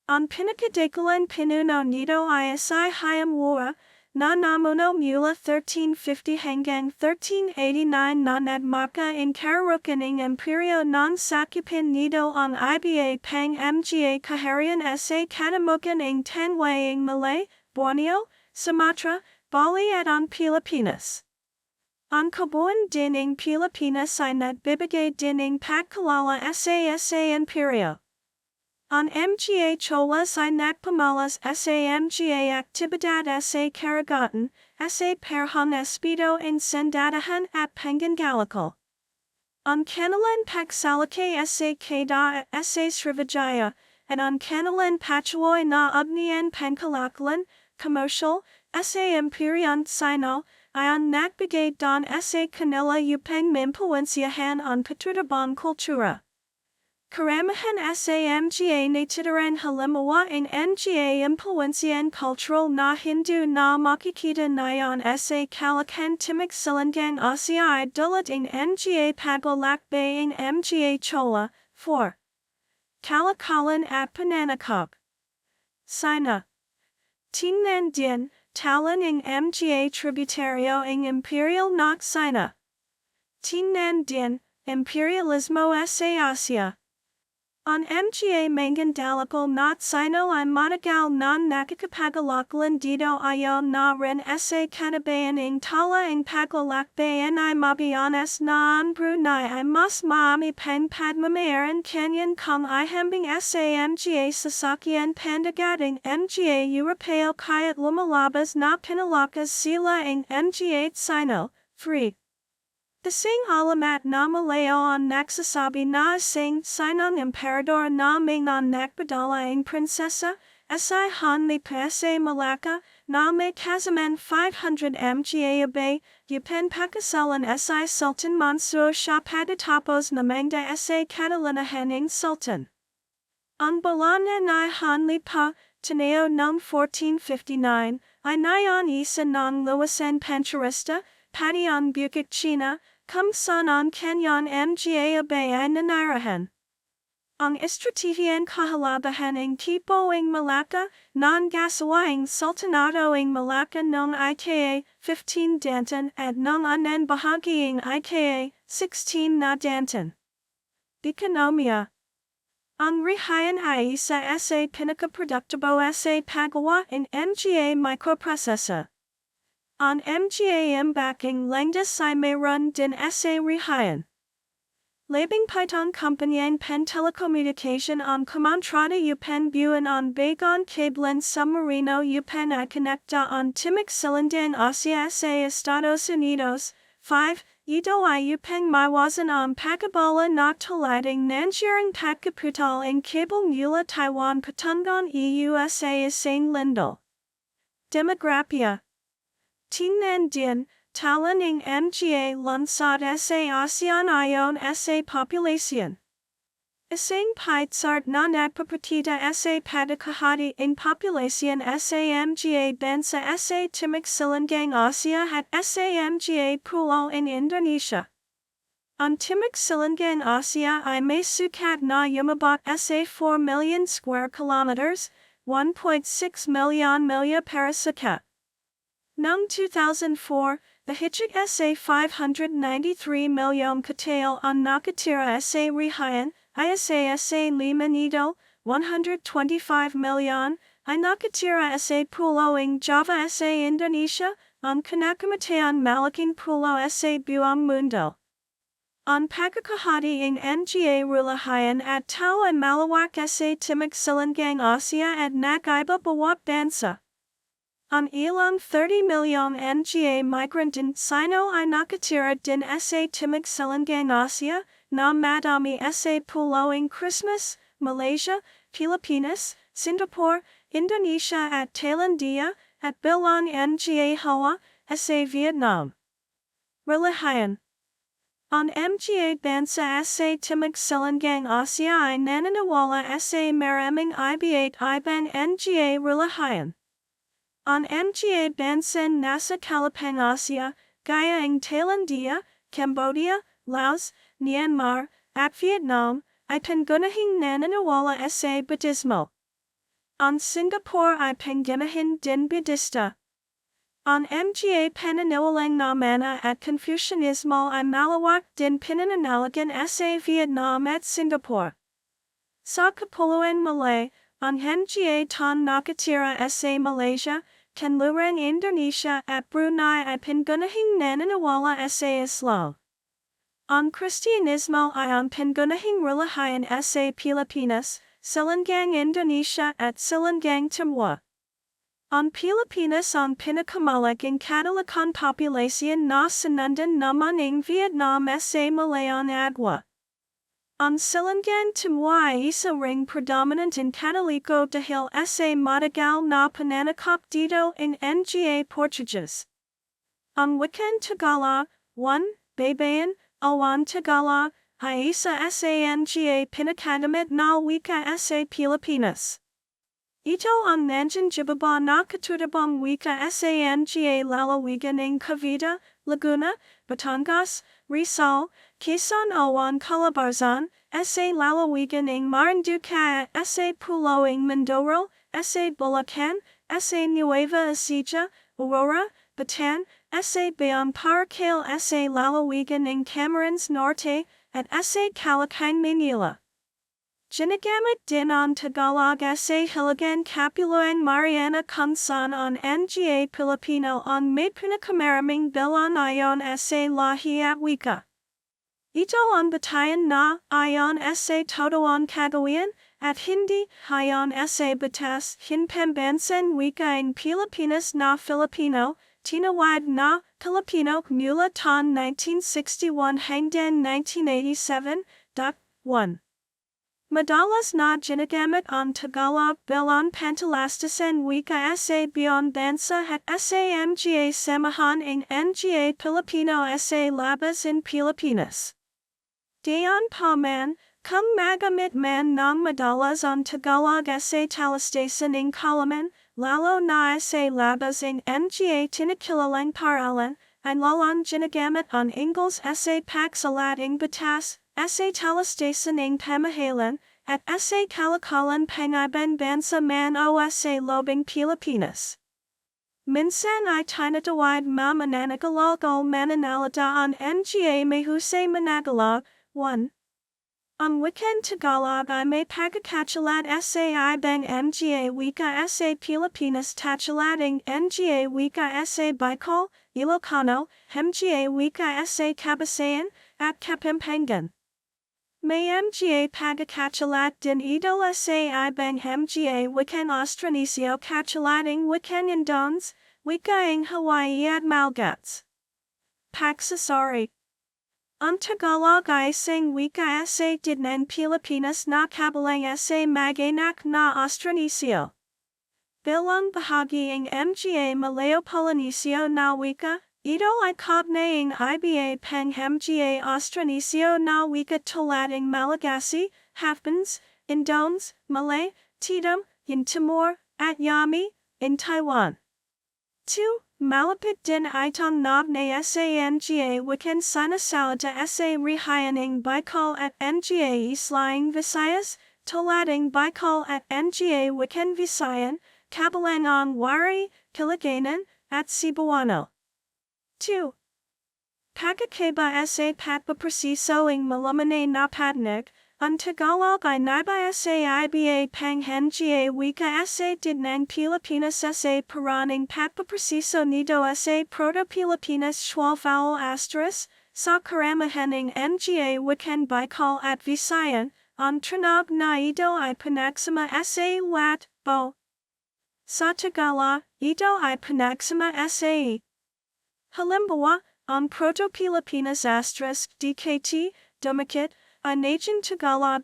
Ang pinakadikalang pinuno nito ay Isai Hayam Wura, na namuno mula 1350 hanggang 1389 na nagmarka in kararukan ng Imperyo ng sakupin nito ang iba pang mga kaharian sa katamukan ng tangwayang Malay, Borneo, Sumatra, Bali at ang Pilipinas. Ang kabuuan din ng Pilipinas ay nagbibigay din ng pagkalala sa Imperyo. Ang mga Cholas ay nagpamalas sa mga aktibidad sa karagatan, sa perhang espito ng sandatahan at panggagalikol. Ang kanilang pagsalakay sa Kedah at sa Srivijaya, at ang kanilang patuloy na ugnayan pangkalaklan, commercial, sa Imperyong Sino, ay ang nagbigay don sa kanila upang maimpluwensyahan ang katutabang kultura. Karamihan sa mga natitiraang halimbawa ng mga impluensyahan cultural na Hindu na makikita ngayon sa kalakhan Timog Silangang Asya ay dulot ng mga paglalakbay ng mga Chola. 4. Kalakalan at pananakop. Sina. Tingnan din, talan ng mga tributaryo ng Imperial na Sina. Tingnan din, imperialismo sa Asya. Ang mga manggagalikol na Sino ay matagal na nakakapagalaklan dito ayaw na rin sa katabayan ng tala ang paglalakbayan ay mabiyanas na ang Brunei ay mas maami pang pagmamayaran kanyan kung ihambing sa mga sasakyan pandagating mga Europeo kaya't lumalabas na pinalakas sila ang mga Sino. 3. Kasing alamat na Malayo ang nagsasabi na isang Sinong emperador na may nagpadala ang prinsesa, sa Hanlipa sa Malacca, na may kasaman 500 mga abay, Yupan pakasalan sa Sultan Mansur siya patatapos na mangda sa Catalanahan ng Sultan. Ang balanan ay Hanlipa, Tineo noong 1459, ay nayon isa ng luwasan pancharista, pati ang Bukit China, kung saan ang kanyang mga abay ay nanirahan. Ang estratehiyan kahalabahan ng tipo ng Malacca, ng gasawa ng Sultanato ng Malacca noong ika 15 daantan at noong unang bahagi ng ika 16 na daantan. Ekonomiya. Ang rihayan ay isa sa pinakaproduktibo sa paggawa ng mga microprocessor. Ang mga embaking langdas ay mayroon din sa rihayan. Labing Pitong Company Pen Telecommunication on Kumantrada Upen Buan on Bagon Cablen Submarino Upen I Conecta on Timok Silindang Asia sa Estados Unidos. 5. Ito I Upeng Maiwasan on Pakabola Noctolating Nanjiring Pakaputal in Cable Mula Taiwan Patungon EUSA Isang Lindel. Demographia Tingnan Din Talaning Mga Lunsad sa ASEAN Ion sa Population. Isang Pitsart na nagpapatita sa padakahati in population sa mga bansa sa Timok Silangang Asia at sa mga pulo in Indonesia. Ang Timok Silangang Asia ay may sukat na yumabot sa 4 million square kilometers, 1.6 million milya para sikat. Noong 2004, the higit sa 593 milyon katao ang nakatira sa Rihayan, isa sa Limanito, 125 milyon, ay nakatira sa puloing Java sa Indonesia, ang kinakamatayan malaking pulo sa buong mundo. Ang pagkakahati ng Nga Rulahayan at tao ay malawak sa Timok Silangang Asia at nag-iba bawat bansa. Ang ilang 30 milyong Nga migrant din sino ay nakatira din sa Timok Silangang Asia, na madami sa puloing Christmas, Malaysia, Pilipinas, Singapore, Indonesia at Thailandia, at bilang Nga Hoa, sa Vietnam. Relihayan Ang mga bansa sa Timok Silangang Asia ay naniniwala sa maraming iba at ibang Nga relihayan. Ang mga bansa nasa Kalapang Asia, gaya ng Thailandia, Cambodia, Laos, Myanmar, at Vietnam, ay pangunahing naniniwala sa Budismo. Ang Singapore ay pangunahin din Budista. Ang mga paniniwalang namana at Confucianismo ay malawak din pinananawagan sa Vietnam at Singapore. Sa Kapuluan Malay, ang mga tan nakatira sa Malaysia, Kanlurang Indonesia at Brunei ay pangunahing naniniwala sa Islam. Ang Kristiyanismo ay ang pangunahing relihiyon sa Pilipinas, Silangang Indonesia at Silangang Timor. Ang Pilipinas ang pinakamalaking Katolikong populasyon na sinundan naman ng Vietnam sa Malayan Agwa. Ang Silangang Timor ay isa ring predominant in Katoliko dahil sa matagal na pananakop dito ng Nga Portuguese. Ang wikan Tagalog, 1. Baybayin, Awan Tagalog, ay isa sa Nga pinakagamit na wika sa Pilipinas. Ito ang nangingiba na katutubong wika sa Nga lalawigan ng Cavite, Laguna, Batangas, Rizal, Quezon Awan Calabarzon, sa lalawigan ng Marinduque sa puloing Mindoro, sa Bulacan, sa Nueva Ecija, Aurora, Batan, sa Bayang Paracale sa lalawigan ng Camarines Norte, at sa Calacang Manila. Ginagamit din ang Tagalog sa Hiligan Kapuluang Mariana kung saan ang Nga Pilipino ang may pinakamaraming bilang ayon sa lahi at wika. Ito ang batayan na ayon sa totoong kagawian at hindi ayon sa batas hinpambansan wika ng Pilipinas na Filipino, tinawag na Filipino mula taon 1961 hanggang 1987. 1. Madalas na ginagamit ang Tagalog bilang pantalastasan wika sa buong bansa at sa mga samahan ng Nga Pilipino sa labas ng Pilipinas. Dayon pa man, kung magamit man ng madalas ang Tagalog sa talastasan ng kalaman, lalo na sa labas ng Nga tinakilalang paralan, ay lalang ginagamit ang Ingles sa pagsalating batas, sa talastasan ng pamahalan, at sa kalakalan pangibang bansa man o sa lobing Pilipinas. Minsan ay tinatawag mananagalog o mananalita ang Nga mahusay managalog. 1. Ang wikan Tagalog ay may pagkakachalat sa ibang Nga wika sa Pilipinas tatalating Nga wika sa Bicol, Ilocano, Mga wika sa Kabasayan, at Kapampangan. May mga pagkakachalat din ito sa ibang mga wikan Austronesiyo kachalating wikan Indones, wikaing Hawaii at Malgats. Pagsasari. Ang Tagalog ay isang wika sa dignan Pilipinas na kabilang sa mag-anak na Austronesiyo. Bilang bahagi ng mga Malayo-Polynesio na wika, ito ay kaugnaing iba pang mga Austronesiyo na wika tulad ng Malagasy, Happans, Indones, Malay, Tetum, in Timor, at Yami, in Taiwan. 2. Malapit din itong nagnay sa mga wikan sinasalita sa Rihayaning Bicol at mga Islaing Visayas, tulading Bicol at mga wikan Visayan, kabilang ang Wari, Kilaganan, at Cebuano. 2. Pagkakaiba sa pagpapresiso ng malamanay na patnig, ang Tagalog ay naiba sa iba pang mga wika sa dignan Pilipinas sa paraning pagpapresiso nito sa Proto-Pilipinas 12 sa karamihan ng mga wikan Bicol at Visayan, ang tunog na ito ay pinagsama sa wat, bo. Sa Tagalog, ito ay pinagsama sa halimbawa, ang Proto-Pilipinas *DKT, dumikit, ay Najin Tagalog,